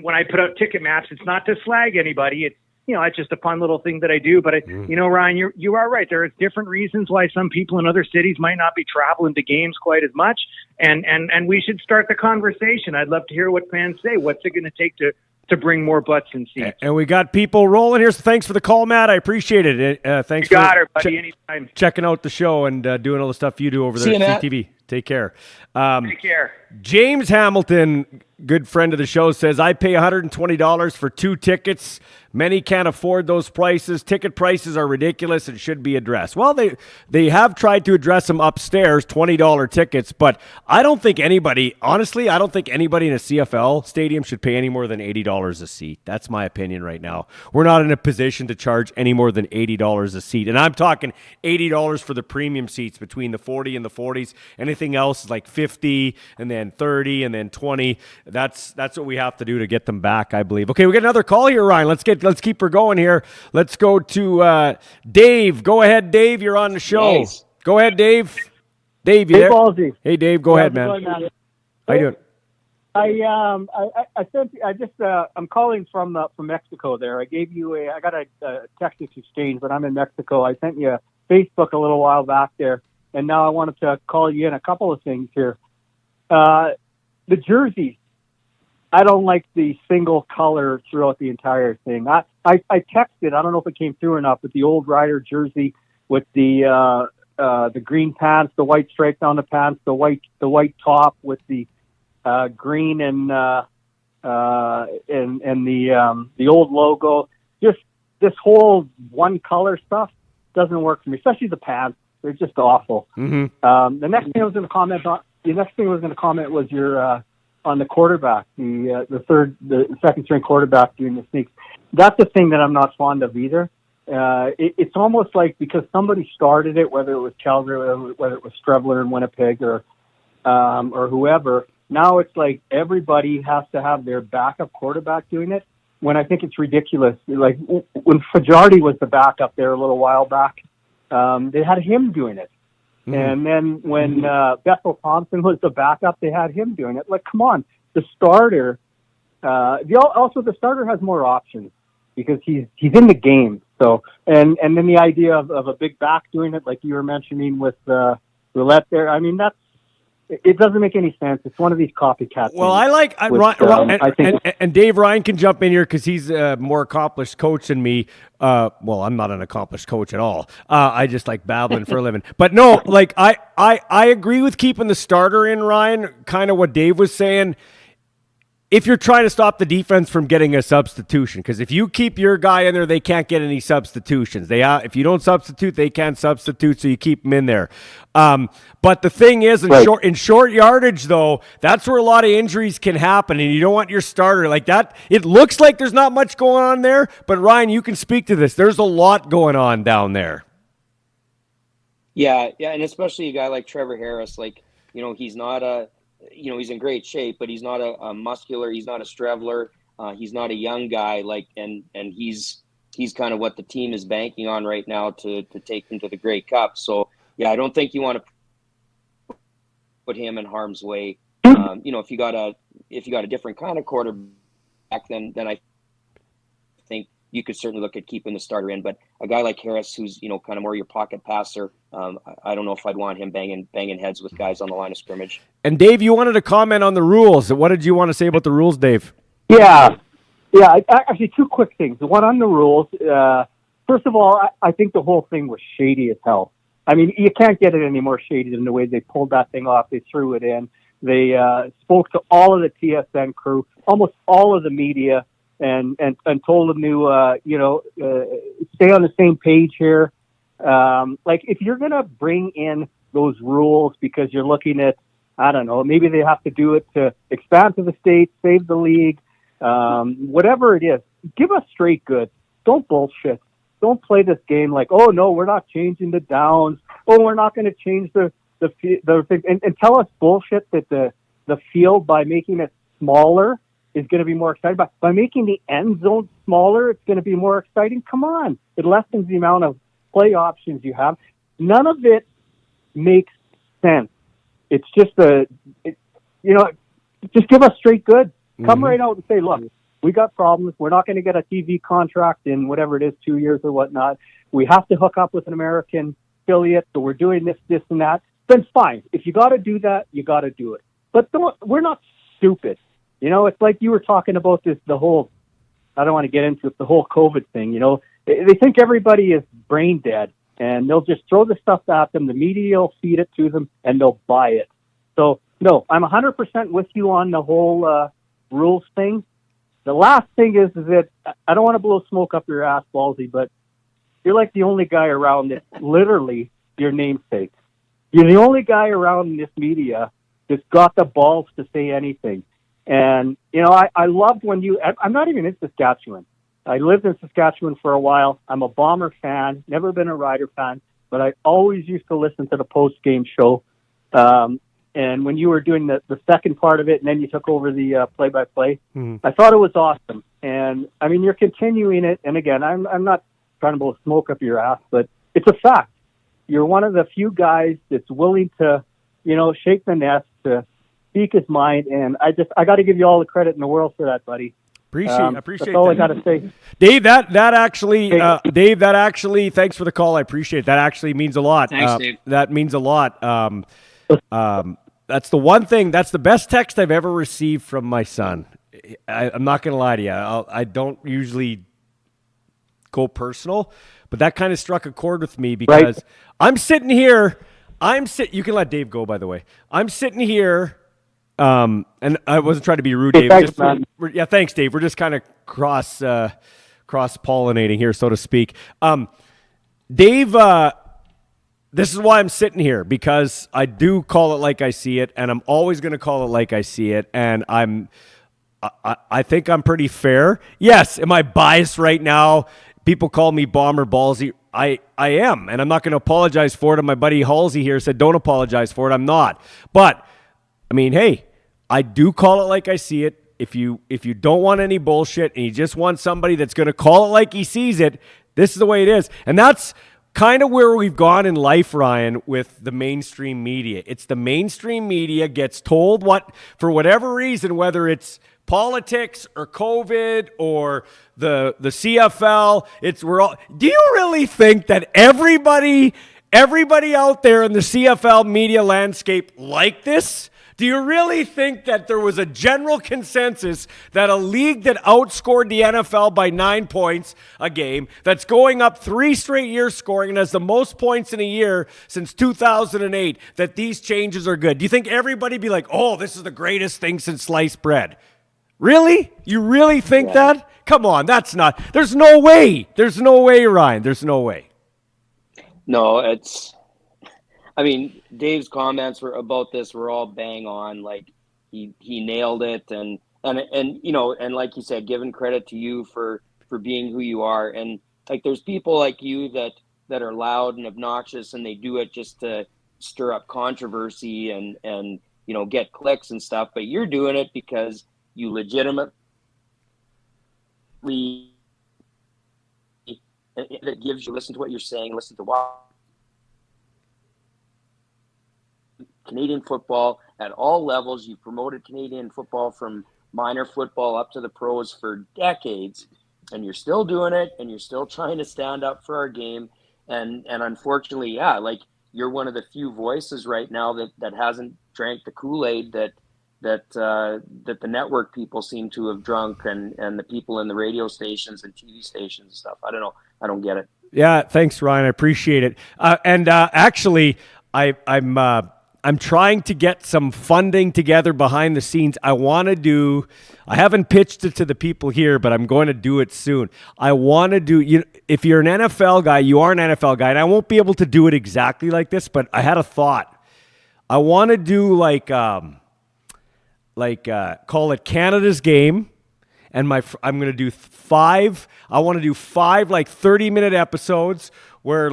when I put out ticket maps, it's not to slag anybody. It's, it's just a fun little thing that I do. But, Ryan, you are right. There are different reasons why some people in other cities might not be traveling to games quite as much. And we should start the conversation. I'd love to hear what fans say. What's it going to take to bring more butts in seats? And we got people rolling here, so thanks for the call, Matt. I appreciate it. Thanks you got her, buddy, anytime. Checking out the show and doing all the stuff you do over there at CTV. Take care. Take care. James Hamilton, good friend of the show, says, I pay $120 for 2 tickets. Many can't afford those prices. Ticket prices are ridiculous and should be addressed. Well, they have tried to address them upstairs, $20 tickets, but I don't think anybody in a CFL stadium should pay any more than $80 a seat. That's my opinion right now. We're not in a position to charge any more than $80 a seat. And I'm talking $80 for the premium seats between the 40 and the 40s. Anything else is like 50 and then 30 and then 20. That's what we have to do to get them back, I believe. Okay, we got another call here, Ryan. Let's keep her going here. Let's go to Dave. Go ahead, Dave. You're on the show. Nice. Go ahead, Dave. Dave, you Hey, there? Ballsy. Hey, Dave. Go ahead, man. How you doing? I'm calling from Mexico. There, I got a text exchange, but I'm in Mexico. I sent you a Facebook a little while back there, and now I wanted to call you in a couple of things here. The jerseys. I don't like the single color throughout the entire thing. I texted, I don't know if it came through or not, but the old Rider jersey with the green pants, the white stripe down the pants, the white top with the green and the old logo. Just this whole one color stuff doesn't work for me, especially the pants. They're just awful. Mm-hmm. The next thing I was going to comment was your on the quarterback, the second string quarterback doing the sneaks. That's the thing that I'm not fond of either. It's almost like because somebody started it, whether it was Calgary, whether it was Strebler in Winnipeg or whoever. Now it's like everybody has to have their backup quarterback doing it. When I think it's ridiculous. Like when Fajardi was the backup there a little while back, they had him doing it. And then when Bethel Thompson was the backup, they had him doing it. Like, come on, the starter. The starter has more options because he's in the game. So, and then the idea of a big back doing it, like you were mentioning with Roulette there. I mean, it doesn't make any sense. It's one of these copycat Well, things. And Dave Ryan can jump in here because he's a more accomplished coach than me. Well, I'm not an accomplished coach at all. I just like babbling for a living. But no, like I agree with keeping the starter in, Ryan, kind of what Dave was saying. If you're trying to stop the defense from getting a substitution, because if you keep your guy in there, they can't get any substitutions. If you don't substitute, they can't substitute, so you keep them in there. But the thing is, in short yardage, though, that's where a lot of injuries can happen, and you don't want your starter like that. It looks like there's not much going on there, but Ryan, you can speak to this. There's a lot going on down there. Yeah, and especially a guy like Trevor Harris, he's not he's in great shape, but he's not a muscular. He's not a Strebler. He's not a young guy. And he's kind of what the team is banking on right now to take him to the Grey Cup. So yeah, I don't think you want to put him in harm's way. If you got a different kind of quarterback, then I think you could certainly look at keeping the starter in. But a guy like Harris, who's kind of more your pocket passer, I don't know if I'd want him banging heads with guys on the line of scrimmage. And Dave, you wanted to comment on the rules. What did you want to say about the rules, Dave? Yeah. Actually, two quick things. One on the rules. First of all, I think the whole thing was shady as hell. I mean, you can't get it any more shady than the way they pulled that thing off. They threw it in. They spoke to all of the TSN crew, almost all of the media, and told them to stay on the same page here. Like if you're gonna bring in those rules because you're looking at, I don't know, maybe they have to do it to expand to the states, save the league, whatever it is. Give us straight goods. Don't bullshit. Don't play this game like, oh no, we're not changing the downs. Oh, we're not going to change the thing, and tell us bullshit that the field by making it smaller is going to be more exciting. By making the end zone smaller, it's going to be more exciting. Come on, it lessens the amount of play options you have. None of it makes sense. It's just just give us straight goods. Come right out and say, look, we got problems. We're not going to get a TV contract in whatever it is, 2 years or whatnot. We have to hook up with an American affiliate, so we're doing this, and that. Then fine. If you got to do that, you got to do it. But we're not stupid. It's like you were talking about the whole, I don't want to get into it, the whole COVID thing. They think everybody is brain dead, and they'll just throw the stuff at them. The media will feed it to them, and they'll buy it. So, no, I'm 100% with you on the whole rules thing. The last thing is that I don't want to blow smoke up your ass, Ballsy, but you're like the only guy around that's literally your namesake. You're the only guy around in this media that's got the balls to say anything. And, I loved when I'm not even in Saskatchewan. I lived in Saskatchewan for a while. I'm a Bomber fan, never been a Rider fan, but I always used to listen to the post-game show. And when you were doing the second part of it, and then you took over the play-by-play, I thought it was awesome. And, you're continuing it. And, again, I'm not trying to blow smoke up your ass, but it's a fact. You're one of the few guys that's willing to, shake the nest, to speak his mind. And I got to give you all the credit in the world for that, buddy. Appreciate that's all that. I got to say. Dave, that actually, thanks for the call. I appreciate it. That actually means a lot. Thanks, Dave. That means a lot. That's the one thing. That's the best text I've ever received from my son. I'm not going to lie to you. I don't usually go personal, but that kind of struck a chord with me because I'm sitting here. You can let Dave go, by the way. I'm sitting here, and I wasn't trying to be rude, Dave. Thanks, man. Thanks, Dave. We're just kind of cross-pollinating here, so to speak. Dave, this is why I'm sitting here, because I do call it like I see it, and I'm always going to call it like I see it, and I think I'm pretty fair. Yes, am I biased right now? People call me Bomber Ballsy. I am, and I'm not going to apologize for it. And my buddy Halsey here said, don't apologize for it. I'm not. But, hey, I do call it like I see it. If you don't want any bullshit and you just want somebody that's going to call it like he sees it, this is the way it is. And that's kind of where we've gone in life, Ryan, with the mainstream media. It's the mainstream media gets told what, for whatever reason, whether it's politics or COVID or the CFL, do you really think that everybody out there in the CFL media landscape like this? Do you really think that there was a general consensus that a league that outscored the NFL by 9 points a game, that's going up 3 straight years scoring and has the most points in a year since 2008, that these changes are good? Do you think everybody be like, oh, this is the greatest thing since sliced bread? Really? You really think that? Come on, there's no way. There's no way, Ryan. There's no way. No, Dave's comments about this were all bang on. Like he nailed it, and like you said, giving credit to you for being who you are. And like, there's people like you that are loud and obnoxious, and they do it just to stir up controversy and get clicks and stuff. But you're doing it because you legitimately, it gives you, listen to what you're saying, listen to what Canadian football at all levels. You've promoted Canadian football from minor football up to the pros for decades, and you're still doing it, and you're still trying to stand up for our game. And unfortunately, like, you're one of the few voices right now that hasn't drank the Kool-Aid that the network people seem to have drunk, and the people in the radio stations and TV stations and stuff. I don't know. I don't get it. Yeah, thanks, Ryan. I appreciate it. Actually, I'm trying to get some funding together behind the scenes. I haven't pitched it to the people here, but I'm going to do it soon. I want to do, if you're an NFL guy, you are an NFL guy, and I won't be able to do it exactly like this, but I had a thought. I want to do call it Canada's Game, and I'm going to do 5. I want to do 5 30-minute episodes where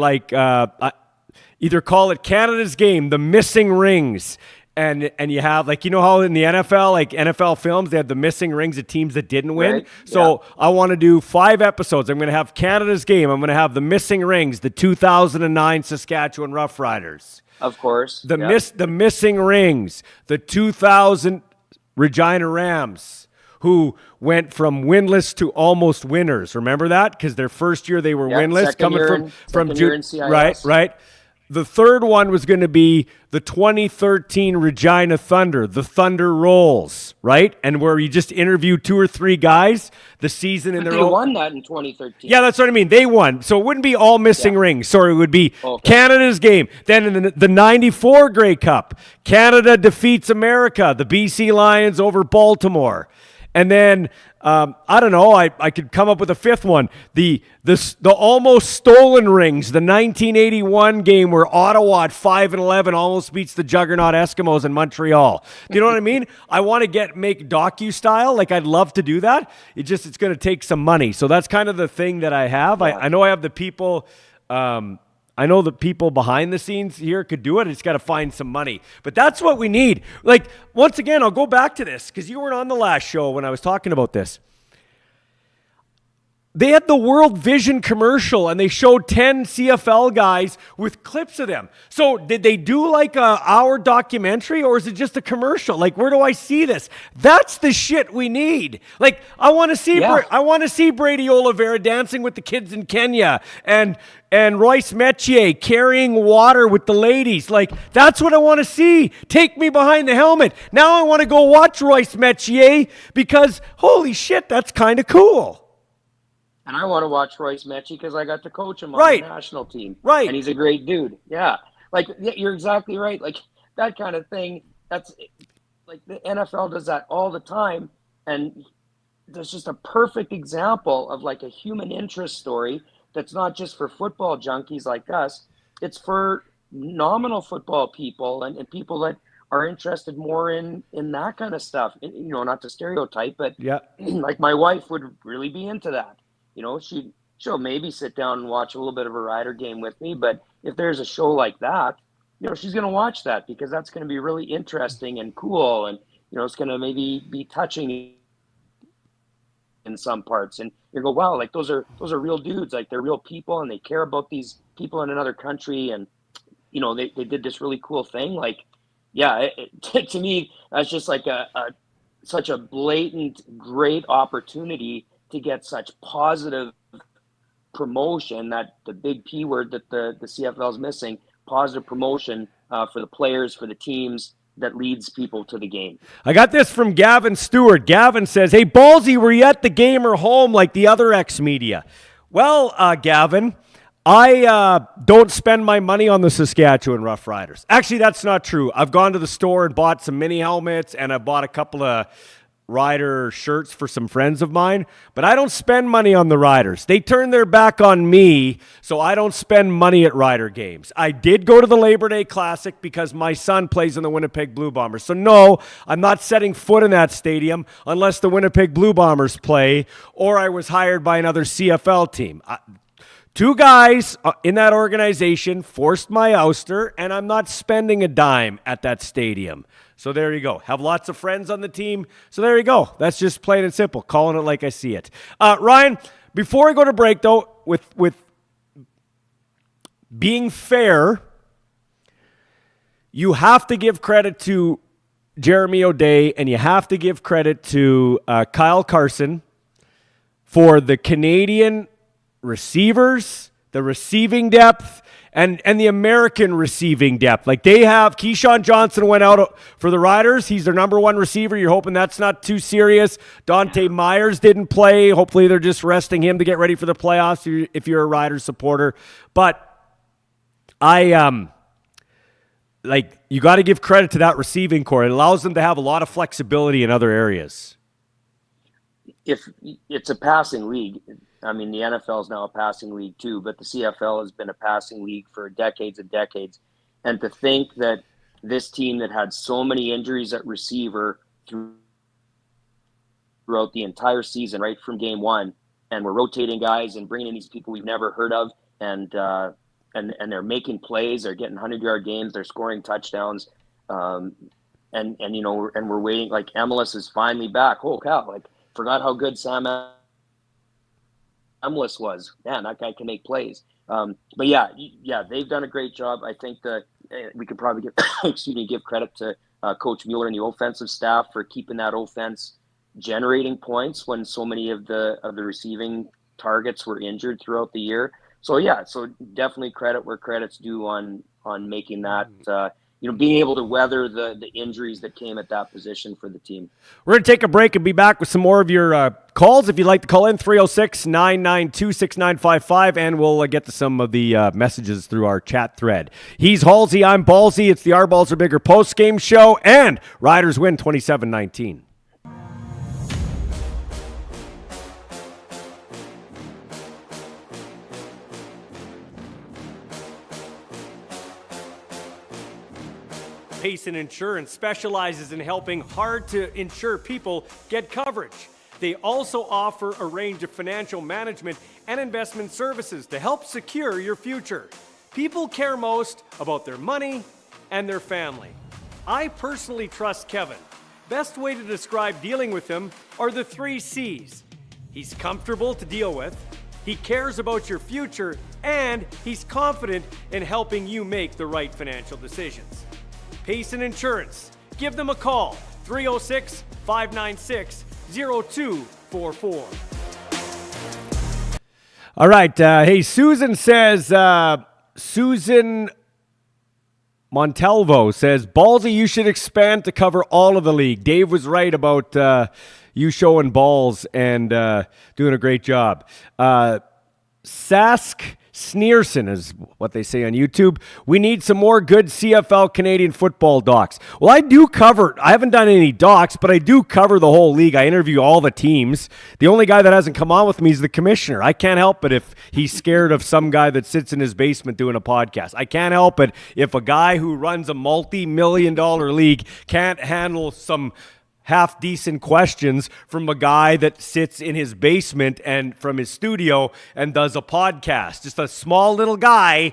either call it Canada's Game, The Missing Rings, and you have, like, you know how in the NFL, like NFL films, they have the missing rings of teams that didn't win. Right. So I want to do 5 episodes. I'm going to have Canada's game. I'm going to have the missing rings, the 2009 Saskatchewan Roughriders. Of course. The missing rings, the 2000 Regina Rams, who went from winless to almost winners. Remember that? Because their first year they were winless, coming from June. Right. The third one was going to be the 2013 Regina Thunder, the Thunder Rolls, right? And where you just interview 2 or 3 guys the season in their own. They won that in 2013. Yeah, that's what I mean. They won. So it wouldn't be all missing rings. Sorry, it would be Canada's game. Then in the 94 Grey Cup, Canada defeats America, the BC Lions over Baltimore. And then, I don't know, I could come up with a 5th one. The almost stolen rings, the 1981 game where Ottawa at 5-11 almost beats the juggernaut Eskimos in Montreal. Do you know what I mean? I want to make docu-style. Like, I'd love to do that. It's going to take some money. So that's kind of the thing that I have. I know I have the people... I know the people behind the scenes here could do it. It's got to find some money. But that's what we need. Like, once again, I'll go back to this because you weren't on the last show when I was talking about this. They had the World Vision commercial, and they showed 10 CFL guys with clips of them. So did they do like a hour documentary, or is it just a commercial? Like, where do I see this? That's the shit we need. Like, I want to see Brady Oliveira dancing with the kids in Kenya, and Royce Metier carrying water with the ladies. Like, that's what I want to see. Take me behind the helmet. Now I want to go watch Royce Metier because, holy shit, that's kind of cool. And I want to watch Royce Metier because I got to coach him on the national team. Right. And he's a great dude. Yeah. Like, you're exactly right. Like, that kind of thing, that's like the NFL does that all the time. And there's just a perfect example of like a human interest story that's not just for football junkies like us. It's for nominal football people and people that are interested more in that kind of stuff. You know, not to stereotype, but like my wife would really be into that. You know, she'll maybe sit down and watch a little bit of a Rider game with me, but if there's a show like that, you know, she's going to watch that because that's going to be really interesting and cool, and you know, it's going to maybe be touching in some parts, and you go, wow, like those are real dudes, like they're real people, and they care about these people in another country, and you know, they did this really cool thing. Like, yeah, to me, that's just like such a blatant, great opportunity to get such positive promotion, that the big P word that the CFL is missing, positive promotion for the players, for the teams, that leads people to the game. I got this from Gavin Stewart. Gavin says, hey, Ballsy, were you at the game or home like the other ex-media? Well, Gavin, I don't spend my money on the Saskatchewan Roughriders. Actually, that's not true. I've gone to the store and bought some mini helmets, and I bought a couple of Rider shirts for some friends of mine, but I don't spend money on the Riders. They turn their back on me, so I don't spend money at Rider games. I did go to the Labor Day Classic because my son plays in the Winnipeg Blue Bombers. So no, I'm not setting foot in that stadium unless the Winnipeg Blue Bombers play or I was hired by another CFL team. 2 guys in that organization forced my ouster, and I'm not spending a dime at that stadium. So there you go. Have lots of friends on the team. So there you go. That's just plain and simple. Calling it like I see it. Ryan, before I go to break, though, with being fair, you have to give credit to Jeremy O'Day, and you have to give credit to Kyle Carson for the Canadian receivers, the receiving depth, and the American receiving depth. Like, they have, Keyshawn Johnson went out for the Riders. He's their number 1 receiver. You're hoping that's not too serious. Dante Myers didn't play. Hopefully they're just resting him to get ready for the playoffs if you're a Riders supporter. But you got to give credit to that receiving core. It allows them to have a lot of flexibility in other areas. If it's a passing league, I mean, the NFL is now a passing league too, but the CFL has been a passing league for decades and decades. And to think that this team that had so many injuries at receiver throughout the entire season, right from game one, and we're rotating guys and bringing in these people we've never heard of, and they're making plays, they're getting 100-yard games, they're scoring touchdowns. and we're waiting. Like MLS is finally back. Oh cow! Like forgot how good Sam Emlis was. Man, that guy can make plays. But yeah, they've done a great job. I think that we could probably give credit to Coach Mueller and the offensive staff for keeping that offense generating points when so many of the receiving targets were injured throughout the year. So definitely credit where credit's due on making that being able to weather the injuries that came at that position for the team. We're going to take a break and be back with some more of your calls. If you'd like to call in, 306-992-6955, and we'll get to some of the messages through our chat thread. He's Halsey, I'm Ballsy. It's the Our Balls Are Bigger post-game show, and Riders win 27-19. Payson Insurance specializes in helping hard-to-insure people get coverage. They also offer a range of financial management and investment services to help secure your future. People care most about their money and their family. I personally trust Kevin. Best way to describe dealing with him are the 3 C's. He's comfortable to deal with, he cares about your future, and he's confident in helping you make the right financial decisions. Payson Insurance. Give them a call, 306-596-0244. All right. Hey, Susan says, Susan Montalvo says, Ballsy, you should expand to cover all of the league. Dave was right about you showing balls and doing a great job. Sask Sneerson is what they say on YouTube. We need some more good CFL Canadian football docs. Well, I haven't done any docs, but I do cover the whole league. I interview all the teams. The only guy that hasn't come on with me is the commissioner. I can't help it if he's scared of some guy that sits in his basement doing a podcast. I can't help it if a guy who runs a multi-million-dollar league can't handle some half-decent questions from a guy that sits in his basement and from his studio and does a podcast. Just a small little guy.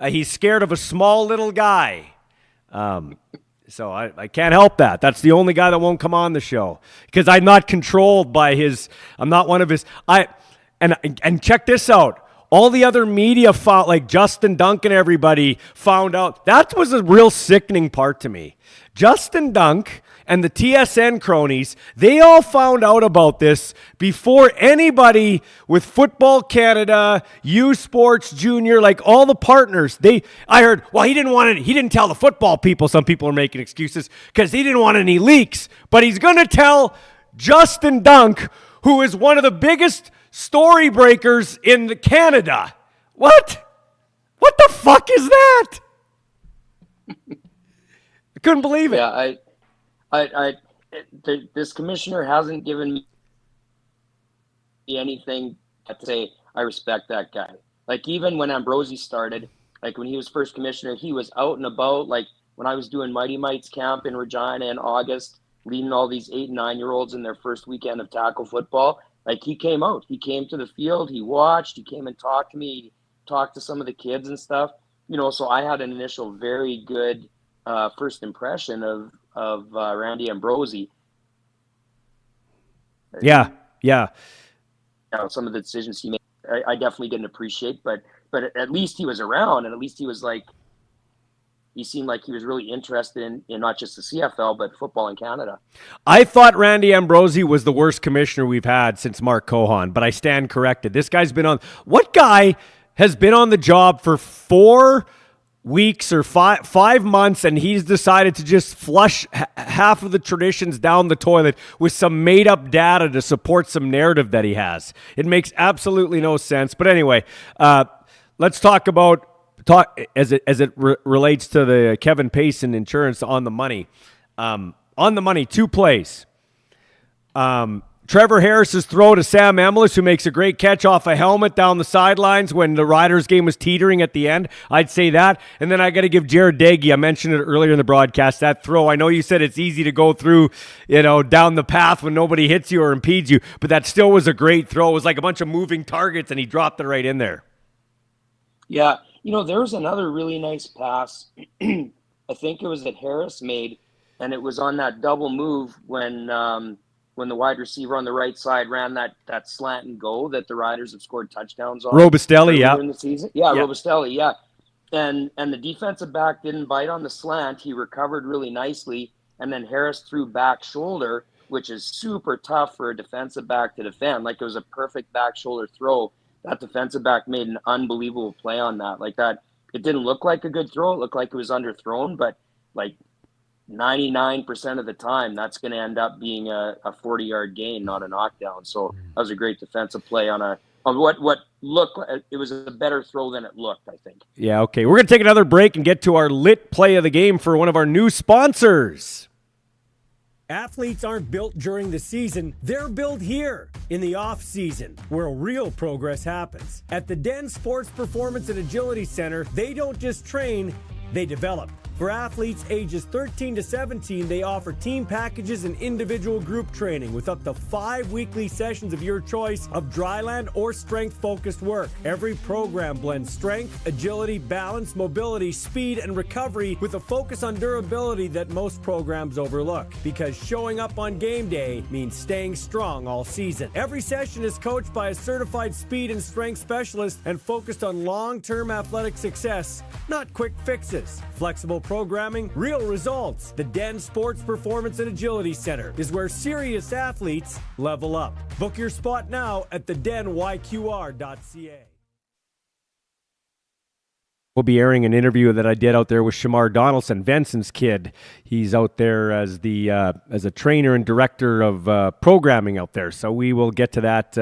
He's scared of a small little guy. So I can't help that. That's the only guy that won't come on the show because I'm not controlled by I'm not one of his. And check this out. All the other media found, like Justin Dunk and everybody found out. That was a real sickening part to me. Justin Dunk and the TSN cronies, they all found out about this before anybody with Football Canada, U Sports Junior, like all the partners. I heard, well, he didn't tell the football people. Some people are making excuses because he didn't want any leaks. But he's going to tell Justin Dunk, who is one of the biggest story breakers in Canada. What? What the fuck is that? I couldn't believe it. Yeah, this commissioner hasn't given me anything to say I respect that guy. Like even when Ambrosi started, like when he was first commissioner, he was out and about. Like when I was doing Mighty Mites camp in Regina in August, leading all these 8 and 9-year-olds in their first weekend of tackle football, like he came out, he came to the field, he watched, he came and talked to me, talked to some of the kids and stuff. So I had an initial very good first impression of Randy Ambrosi. Yeah. Some of the decisions he made, I definitely didn't appreciate, but at least he was around, and at least he was he seemed like he was really interested in not just the CFL, but football in Canada. I thought Randy Ambrosi was the worst commissioner we've had since Mark Cohan, but I stand corrected. This guy's been on... What guy has been on the job for 4 weeks or 5 months, and he's decided to just flush half of the traditions down the toilet with some made-up data to support some narrative that he has? It makes absolutely no sense. But anyway, let's talk as it relates to the Kevin Payson Insurance on the money. On the money, 2 plays. Trevor Harris's throw to Sam Emlis, who makes a great catch off a helmet down the sidelines when the Riders game was teetering at the end. I'd say that. And then I got to give Jared Dagey, I mentioned it earlier in the broadcast, that throw. I know you said it's easy to go through, down the path when nobody hits you or impedes you, but that still was a great throw. It was like a bunch of moving targets, and he dropped it right in there. Yeah. There was another really nice pass. I think it was that Harris made and it was on that double move when the wide receiver on the right side ran that slant and go that the Riders have scored touchdowns on. Robustelli, yeah. In the season. Yeah, Robustelli, yeah. And the defensive back didn't bite on the slant. He recovered really nicely, and then Harris threw back shoulder, which is super tough for a defensive back to defend. Like, it was a perfect back shoulder throw. That defensive back made an unbelievable play on that. Like, that, it didn't look like a good throw. It looked like it was underthrown, but like 99% of the time, that's going to end up being a 40-yard gain, not a knockdown. So that was a great defensive play on what looked like it was a better throw than it looked, I think. Yeah, okay. We're going to take another break and get to our lit play of the game for one of our new sponsors. Athletes aren't built during the season. They're built here in the off season, where real progress happens. At the Den Sports Performance and Agility Center, they don't just train, they develop. For athletes ages 13 to 17, they offer team packages and individual group training with up to 5 weekly sessions of your choice of dryland or strength-focused work. Every program blends strength, agility, balance, mobility, speed, and recovery with a focus on durability that most programs overlook. Because showing up on game day means staying strong all season. Every session is coached by a certified speed and strength specialist and focused on long-term athletic success, not quick fixes. Flexible programming, real results. The Den Sports Performance and Agility Center is where serious athletes level up. Book your spot now at thedenyqr.ca. We'll be airing an interview that I did out there with Shamar Donaldson, Benson's kid. He's out there as a trainer and director of programming out there. So we will get to that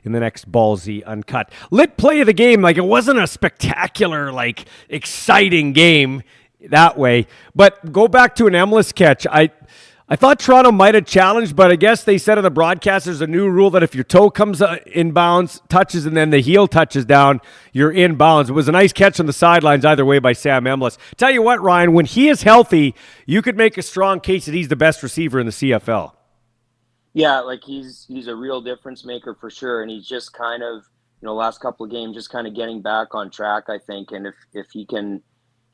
in the next Ballsy Uncut. Lit play of the game. Like, it wasn't a spectacular, like, exciting game that way. But go back to an Emless catch. I thought Toronto might have challenged, but I guess they said on the broadcast there's a new rule that if your toe comes in bounds, touches, and then the heel touches down, you're in bounds. It was a nice catch on the sidelines either way by Sam Emless. Tell you what, Ryan, when he is healthy, you could make a strong case that he's the best receiver in the CFL. Yeah, like he's a real difference maker for sure, and he's just kind of, last couple of games just kind of getting back on track, I think. And if he can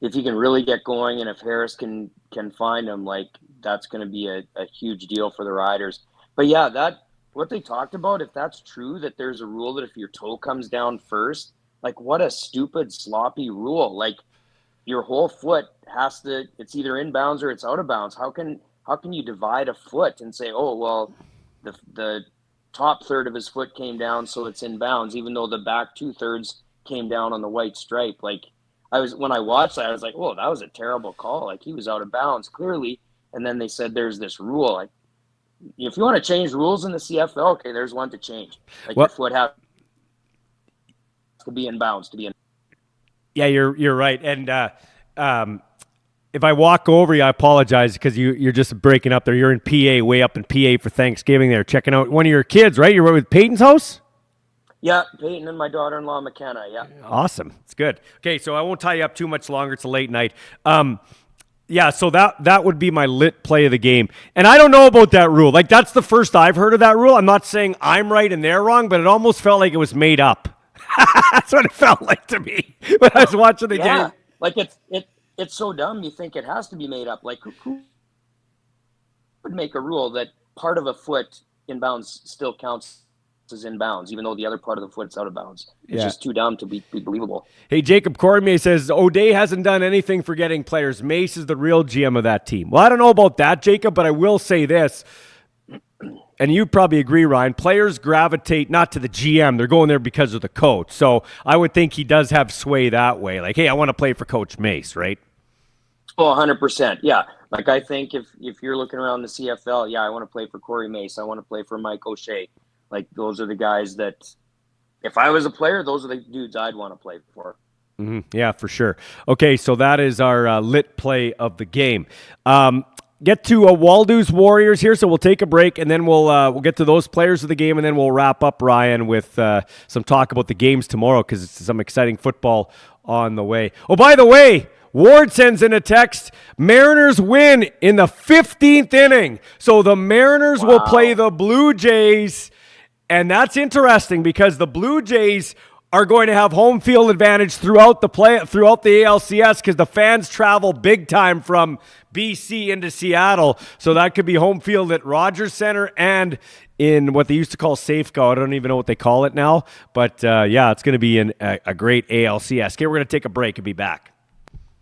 really get going, and if Harris can find him, like, that's going to be a huge deal for the Riders. But yeah, what they talked about, if that's true, that there's a rule that if your toe comes down first, like, what a stupid, sloppy rule. Like, your whole foot it's either in bounds or it's out of bounds. How can you divide a foot and say, oh, well, the top third of his foot came down, so it's in bounds, even though the back 2/3 came down on the white stripe? Like, when I watched that, I was like, whoa, that was a terrible call. Like, he was out of bounds clearly. And then they said there's this rule. Like, if you want to change rules in the CFL, okay, there's one to change. Like, your foot has to be in bounds to be in. Yeah, you're right. And if I walk over you, I apologize because you're just breaking up there. You're in PA, way up in PA for Thanksgiving there, checking out one of your kids, right? You're with Peyton's house? Yeah, Peyton and my daughter-in-law, McKenna, yeah. Awesome. It's good. Okay, so I won't tie you up too much longer. It's a late night. Yeah, so that would be my lit play of the game. And I don't know about that rule. Like, that's the first I've heard of that rule. I'm not saying I'm right and they're wrong, but it almost felt like it was made up. That's what it felt like to me when I was watching the game. Like, it's so dumb you think it has to be made up. Like, who would make a rule that part of a foot in bounds still counts as in bounds, even though the other part of the foot's out of bounds? It's just too dumb to be believable. Hey, Jacob Cormier says, O'Day hasn't done anything for getting players. Mace is the real GM of that team. Well, I don't know about that, Jacob, but I will say this, and you probably agree, Ryan, players gravitate not to the GM. They're going there because of the coach. So I would think he does have sway that way. Like, hey, I want to play for Coach Mace, right? Oh, 100%. Yeah. Like, I think if you're looking around the CFL, I want to play for Corey Mace. I want to play for Mike O'Shea. Like, those are the guys that, if I was a player, those are the dudes I'd want to play for. Mm-hmm. Yeah, for sure. Okay, so that is our lit play of the game. Get to Waldo's Warriors here, so we'll take a break, and then we'll get to those players of the game, and then we'll wrap up, Ryan, with some talk about the games tomorrow, because it's some exciting football on the way. Oh, by the way, Ward sends in a text. Mariners win in the 15th inning. So the Mariners will play the Blue Jays. And that's interesting because the Blue Jays are going to have home field advantage throughout the ALCS because the fans travel big time from BC into Seattle. So that could be home field at Rogers Center and in what they used to call Safeco. I don't even know what they call it now. But, yeah, it's going to be a great ALCS. Okay, we're going to take a break and be back.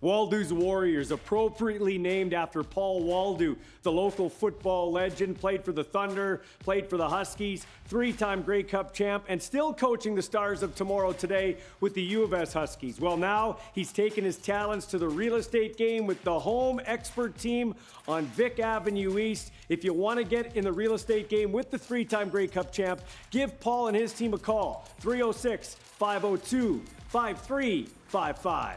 Waldo's Warriors, appropriately named after Paul Waldo, the local football legend, played for the Thunder, played for the Huskies, three-time Grey Cup champ, and still coaching the Stars of Tomorrow today with the U of S Huskies. Well, now he's taken his talents to the real estate game with the home expert team on Vic Avenue East. If you want to get in the real estate game with the three-time Grey Cup champ, give Paul and his team a call, 306-502-5355.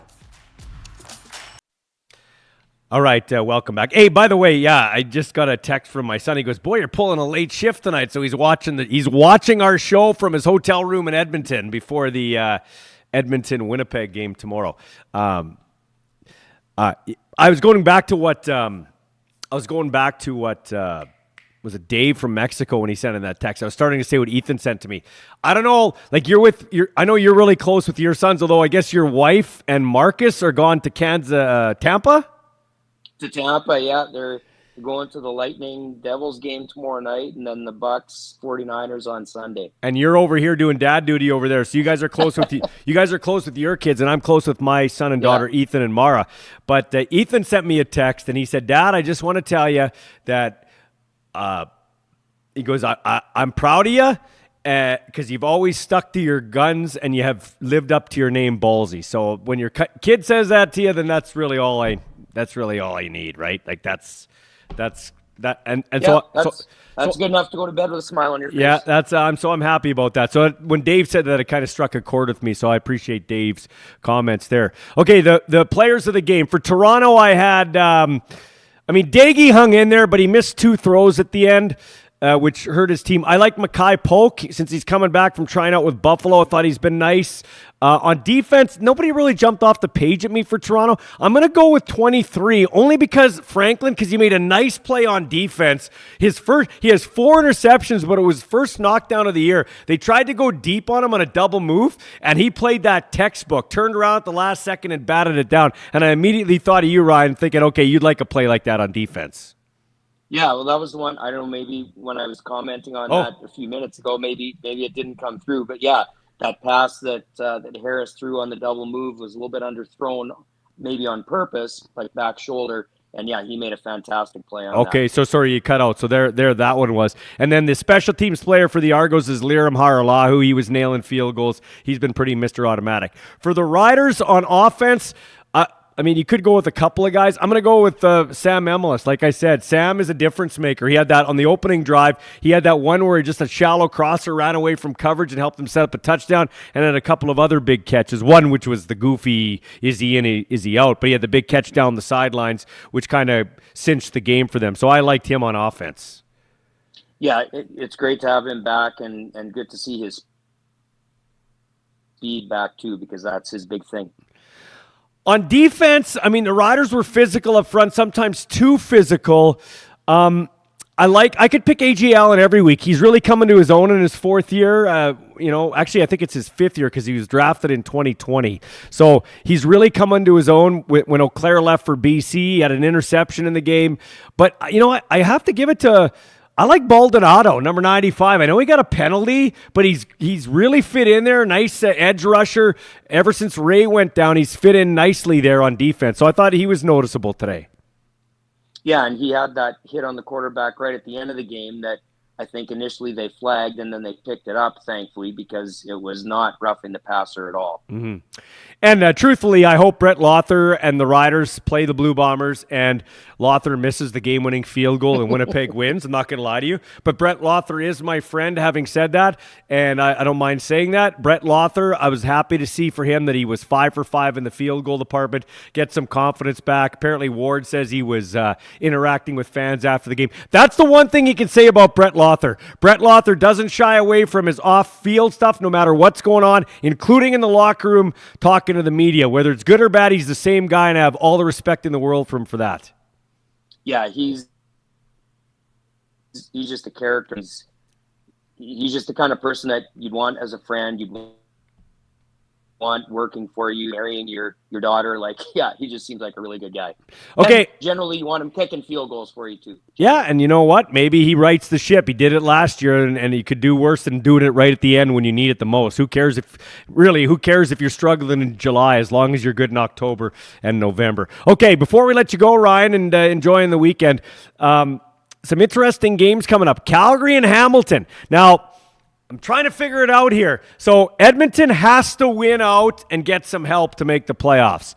All right, welcome back. Hey, by the way, yeah, I just got a text from my son. He goes, "Boy, you're pulling a late shift tonight." So he's watching our show from his hotel room in Edmonton before the Edmonton-Winnipeg game tomorrow. I was going back to what was it Dave from Mexico when he sent in that text. I was starting to say what Ethan sent to me. I don't know, like I know you're really close with your sons, although I guess your wife and Marcus are gone to Tampa. To Tampa, yeah. They're going to the Lightning Devils game tomorrow night, and then the Bucks 49ers on Sunday. And you're over here doing dad duty over there. So you guys are close with you guys are close with your kids, and I'm close with my son and daughter, Ethan and Mara. But Ethan sent me a text, and he said, "Dad, I just want to tell you that he goes, I'm proud of you because you've always stuck to your guns and you have lived up to your name, Ballsy. So when your kid says that to you, then that's really all I need, right? Like that's that, and yeah, that's good enough to go to bed with a smile on your face. Yeah, I'm happy about that. So when Dave said that, it kind of struck a chord with me. So I appreciate Dave's comments there. Okay, the players of the game for Toronto, I had, Daggy hung in there, but he missed 2 throws at the end, which hurt his team. I like Mackay Polk since he's coming back from trying out with Buffalo. I thought he's been nice. On defense, nobody really jumped off the page at me for Toronto. I'm going to go with 23, only because Franklin, because he made a nice play on defense. He has 4 interceptions, but it was first knockdown of the year. They tried to go deep on him on a double move, and he played that textbook, turned around at the last second and batted it down. And I immediately thought of you, Ryan, thinking, okay, you'd like a play like that on defense. Yeah, well, that was the one. I don't know, maybe when I was commenting on that a few minutes ago, maybe it didn't come through. But yeah, that pass that Harris threw on the double move was a little bit underthrown, maybe on purpose, like back shoulder. And yeah, he made a fantastic play on that. Okay, so sorry you cut out. So there that one was. And then the special teams player for the Argos is Liram Haralahu. He was nailing field goals. He's been pretty Mr. Automatic. For the Riders on offense, you could go with a couple of guys. I'm going to go with Sam Emelis. Like I said, Sam is a difference maker. He had that on the opening drive. He had that one where just a shallow crosser ran away from coverage and helped him set up a touchdown, and then a couple of other big catches. One, which was the goofy, is he in, is he out? But he had the big catch down the sidelines, which kind of cinched the game for them. So I liked him on offense. Yeah, it's great to have him back and good to see his speed back too, because that's his big thing. On defense, the Riders were physical up front, sometimes too physical. I could pick A.J. Allen every week. He's really coming to his own in his 4th year. Actually, I think it's his 5th year because he was drafted in 2020. So he's really coming to his own. When Eau Claire left for BC, he had an interception in the game. But, I have to give it to... I like Baldonado, number 95. I know he got a penalty, but he's really fit in there. Nice edge rusher. Ever since Ray went down, he's fit in nicely there on defense. So I thought he was noticeable today. Yeah, and he had that hit on the quarterback right at the end of the game that I think initially they flagged, and then they picked it up, thankfully, because it was not roughing the passer at all. Mm-hmm. And truthfully, I hope Brett Lothar and the Riders play the Blue Bombers and Lothar misses the game-winning field goal and Winnipeg wins. I'm not going to lie to you. But Brett Lothar is my friend, having said that, and I don't mind saying that. Brett Lothar, I was happy to see for him that he was 5 for 5 in the field goal department, get some confidence back. Apparently, Ward says he was interacting with fans after the game. That's the one thing you can say about Brett Lothar. Brett Lothar doesn't shy away from his off-field stuff no matter what's going on, including in the locker room, talking to the media. Whether it's good or bad, he's the same guy, and I have all the respect in the world for him for that. Yeah, he's just a character. He's just the kind of person that you'd want as a friend. You'd want want working for you, marrying your daughter. Like, yeah, he just seems like a really good guy. Okay. And generally, you want him kicking field goals for you too. Yeah, and you know what? Maybe he rights the ship. He did it last year, and he could do worse than doing it right at the end when you need it the most. Who cares if you're struggling in July, as long as you're good in October and November. Okay, before we let you go, Ryan, and enjoying the weekend, some interesting games coming up. Calgary and Hamilton. Now, I'm trying to figure it out here. So Edmonton has to win out and get some help to make the playoffs.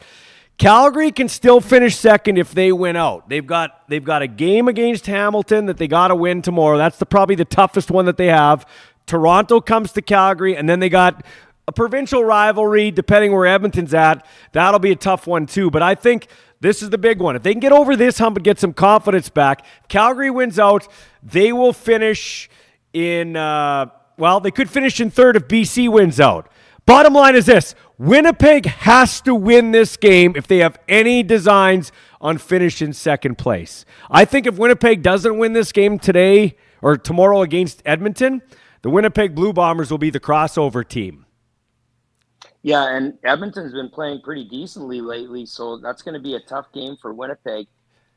Calgary can still finish second if they win out. They've got a game against Hamilton that they got to win tomorrow. That's probably the toughest one that they have. Toronto comes to Calgary, and then they got a provincial rivalry, depending where Edmonton's at. That'll be a tough one too. But I think this is the big one. If they can get over this hump and get some confidence back, Calgary wins out, they will finish in they could finish in third if BC wins out. Bottom line is this: Winnipeg has to win this game if they have any designs on finishing second place. I think if Winnipeg doesn't win this game today or tomorrow against Edmonton, the Winnipeg Blue Bombers will be the crossover team. Yeah, and Edmonton's been playing pretty decently lately, so that's going to be a tough game for Winnipeg.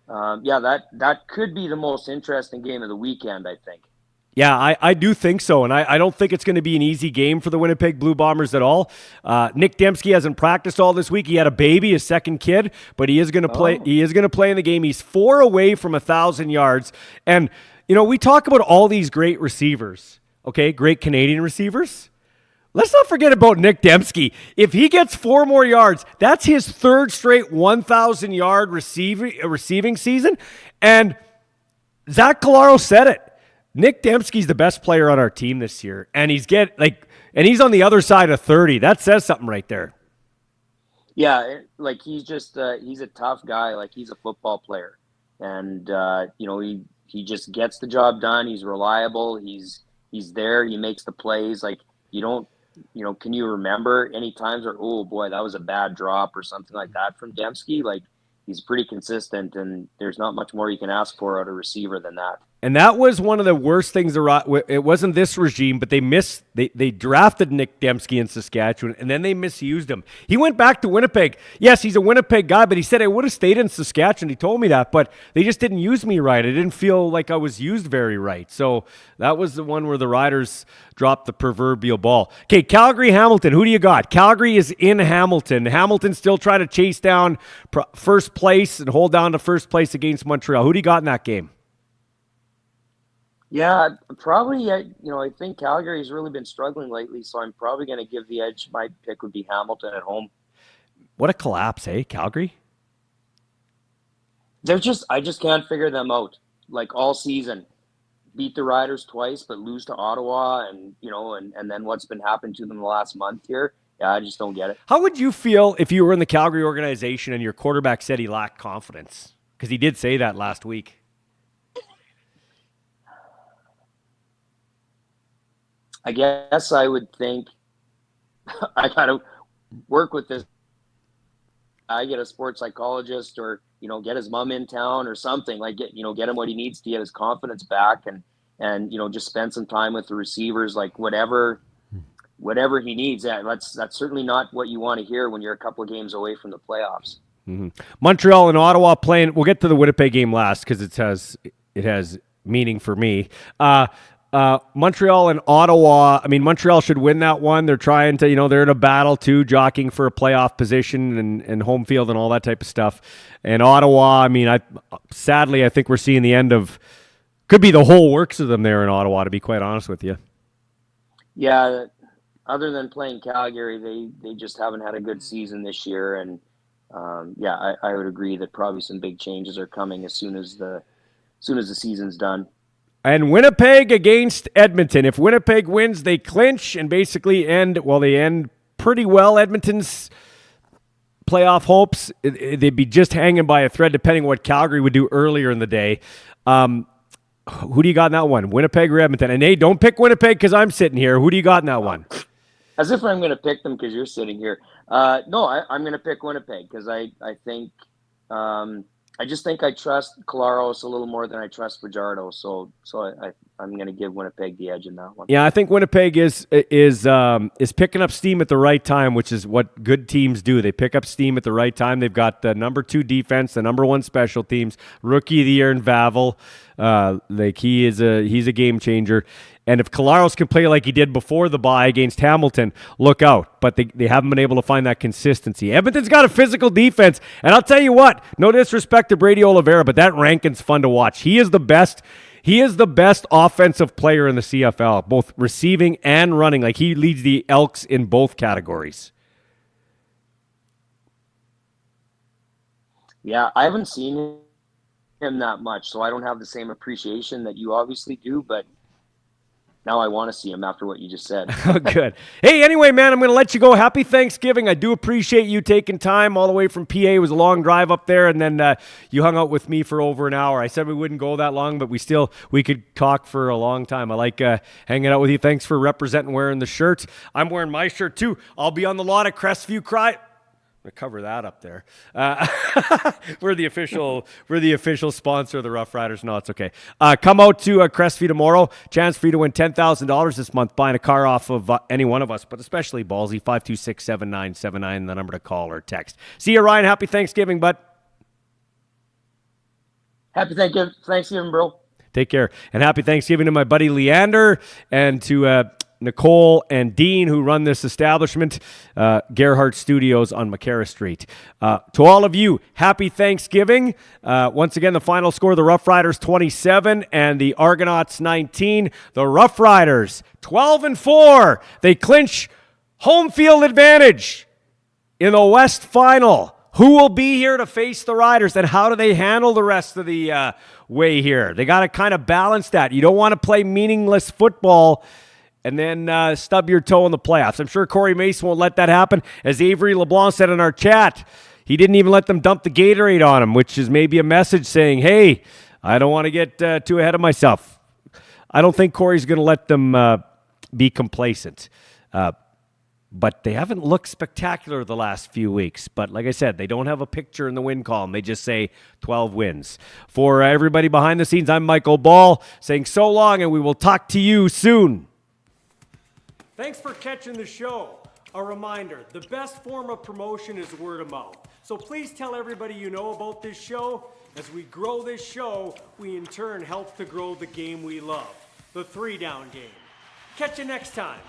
That could be the most interesting game of the weekend, I think. Yeah, I do think so, and I don't think it's going to be an easy game for the Winnipeg Blue Bombers at all. Nick Dembski hasn't practiced all this week. He had a baby, his second kid, but he is going to play. He is going to play in the game. He's 4 away from 1,000 yards, and we talk about all these great receivers. Okay, great Canadian receivers. Let's not forget about Nick Dembski. If he gets 4 more yards, that's his 3rd straight 1,000-yard receiving season. And Zach Collaro said it. Nick Dembski's the best player on our team this year, and he's on the other side of 30. That says something right there. Yeah, like he's just he's a tough guy. Like, he's a football player, and he just gets the job done. He's reliable. He's there. He makes the plays. Like, can you remember any times where, oh boy, that was a bad drop or something like that from Dembski? Like, he's pretty consistent, and there's not much more you can ask for out of a receiver than that. And that was one of the worst things. It wasn't this regime, but they drafted Nick Dembski in Saskatchewan, and then they misused him. He went back to Winnipeg. Yes, he's a Winnipeg guy, but he said, I would have stayed in Saskatchewan. He told me that, but they just didn't use me right. I didn't feel like I was used very right. So that was the one where the Riders dropped the proverbial ball. Okay, Calgary-Hamilton. Who do you got? Calgary is in Hamilton. Hamilton still trying to chase down first place and hold down to first place against Montreal. Who do you got in that game? Yeah, probably. I think Calgary's really been struggling lately, so I'm probably going to give the edge. My pick would be Hamilton at home. What a collapse, eh, Calgary? I just can't figure them out. Like, all season, beat the Riders twice, but lose to Ottawa, and then what's been happening to them the last month here. Yeah, I just don't get it. How would you feel if you were in the Calgary organization and your quarterback said he lacked confidence? Because he did say that last week. I guess I would think I got to work with this. I get a sports psychologist, or get his mom in town or something, like get him what he needs to get his confidence back, and just spend some time with the receivers, like whatever he needs. Yeah, that's certainly not what you want to hear when you're a couple of games away from the playoffs. Mm-hmm. Montreal and Ottawa playing. We'll get to the Winnipeg game last because it has meaning for me. Montreal and Ottawa, I mean, Montreal should win that one. They're trying to, they're in a battle too, jockeying for a playoff position and home field and all that type of stuff. And Ottawa, I mean, sadly, I think we're seeing the end of, could be the whole works of them there in Ottawa, to be quite honest with you. Yeah, other than playing Calgary, they just haven't had a good season this year. And I would agree that probably some big changes are coming as soon as the season's done. And Winnipeg against Edmonton. If Winnipeg wins, they clinch and basically end pretty well Edmonton's playoff hopes. They'd be just hanging by a thread depending on what Calgary would do earlier in the day. Who do you got in that one? Winnipeg or Edmonton? And hey, don't pick Winnipeg because I'm sitting here. Who do you got in that one? As if I'm going to pick them because you're sitting here. No, I'm going to pick Winnipeg because I think I just think I trust Collaros a little more than I trust Fajardo. So I'm going to give Winnipeg the edge in that one. Yeah, I think Winnipeg is picking up steam at the right time, which is what good teams do. They pick up steam at the right time. They've got the number 2 defense, the number 1 special teams, rookie of the year in Vavel. He's a game changer. And if Collaros can play like he did before the bye against Hamilton, look out. But they haven't been able to find that consistency. Edmonton's got a physical defense. And I'll tell you what, no disrespect to Brady Oliveira, but that Rankin's fun to watch. He is the best. He is the best offensive player in the CFL, both receiving and running. Like, he leads the Elks in both categories. Yeah, I haven't seen him that much, so I don't have the same appreciation that you obviously do, but now I want to see him after what you just said. Oh, good. Hey, anyway, man, I'm going to let you go. Happy Thanksgiving. I do appreciate you taking time all the way from PA. It was a long drive up there, and then you hung out with me for over an hour. I said we wouldn't go that long, but we could talk for a long time. I like hanging out with you. Thanks for representing, wearing the shirt. I'm wearing my shirt, too. I'll be on the lot at Crestview Cry. I'm going to cover that up there. We're the official sponsor of the Rough Riders. No, it's okay. Come out to Crestview tomorrow. Chance for you to win $10,000 this month buying a car off of any one of us, but especially Ballsy. 526-7979, the number to call or text. See you, Ryan. Happy Thanksgiving, bud. Happy Thanksgiving, bro. Take care. And happy Thanksgiving to my buddy Leander and to Nicole and Dean, who run this establishment, Gerhardt Studios on McCarra Street. To all of you, happy Thanksgiving. Once again, the final score, the Rough Riders 27 and the Argonauts 19. The Rough Riders 12-4. They clinch home field advantage in the West Final. Who will be here to face the Riders, and how do they handle the rest of the way here? They got to kind of balance that. You don't want to play meaningless football and then stub your toe in the playoffs. I'm sure Corey Mason won't let that happen. As Avery LeBlanc said in our chat, he didn't even let them dump the Gatorade on him, which is maybe a message saying, hey, I don't want to get too ahead of myself. I don't think Corey's going to let them be complacent. But they haven't looked spectacular the last few weeks. But like I said, they don't have a picture in the win column. They just say 12 wins. For everybody behind the scenes, I'm Michael Ball saying so long, and we will talk to you soon. Thanks for catching the show. A reminder, the best form of promotion is word of mouth. So please tell everybody you know about this show. As we grow this show, we in turn help to grow the game we love, the 3-down game. Catch you next time.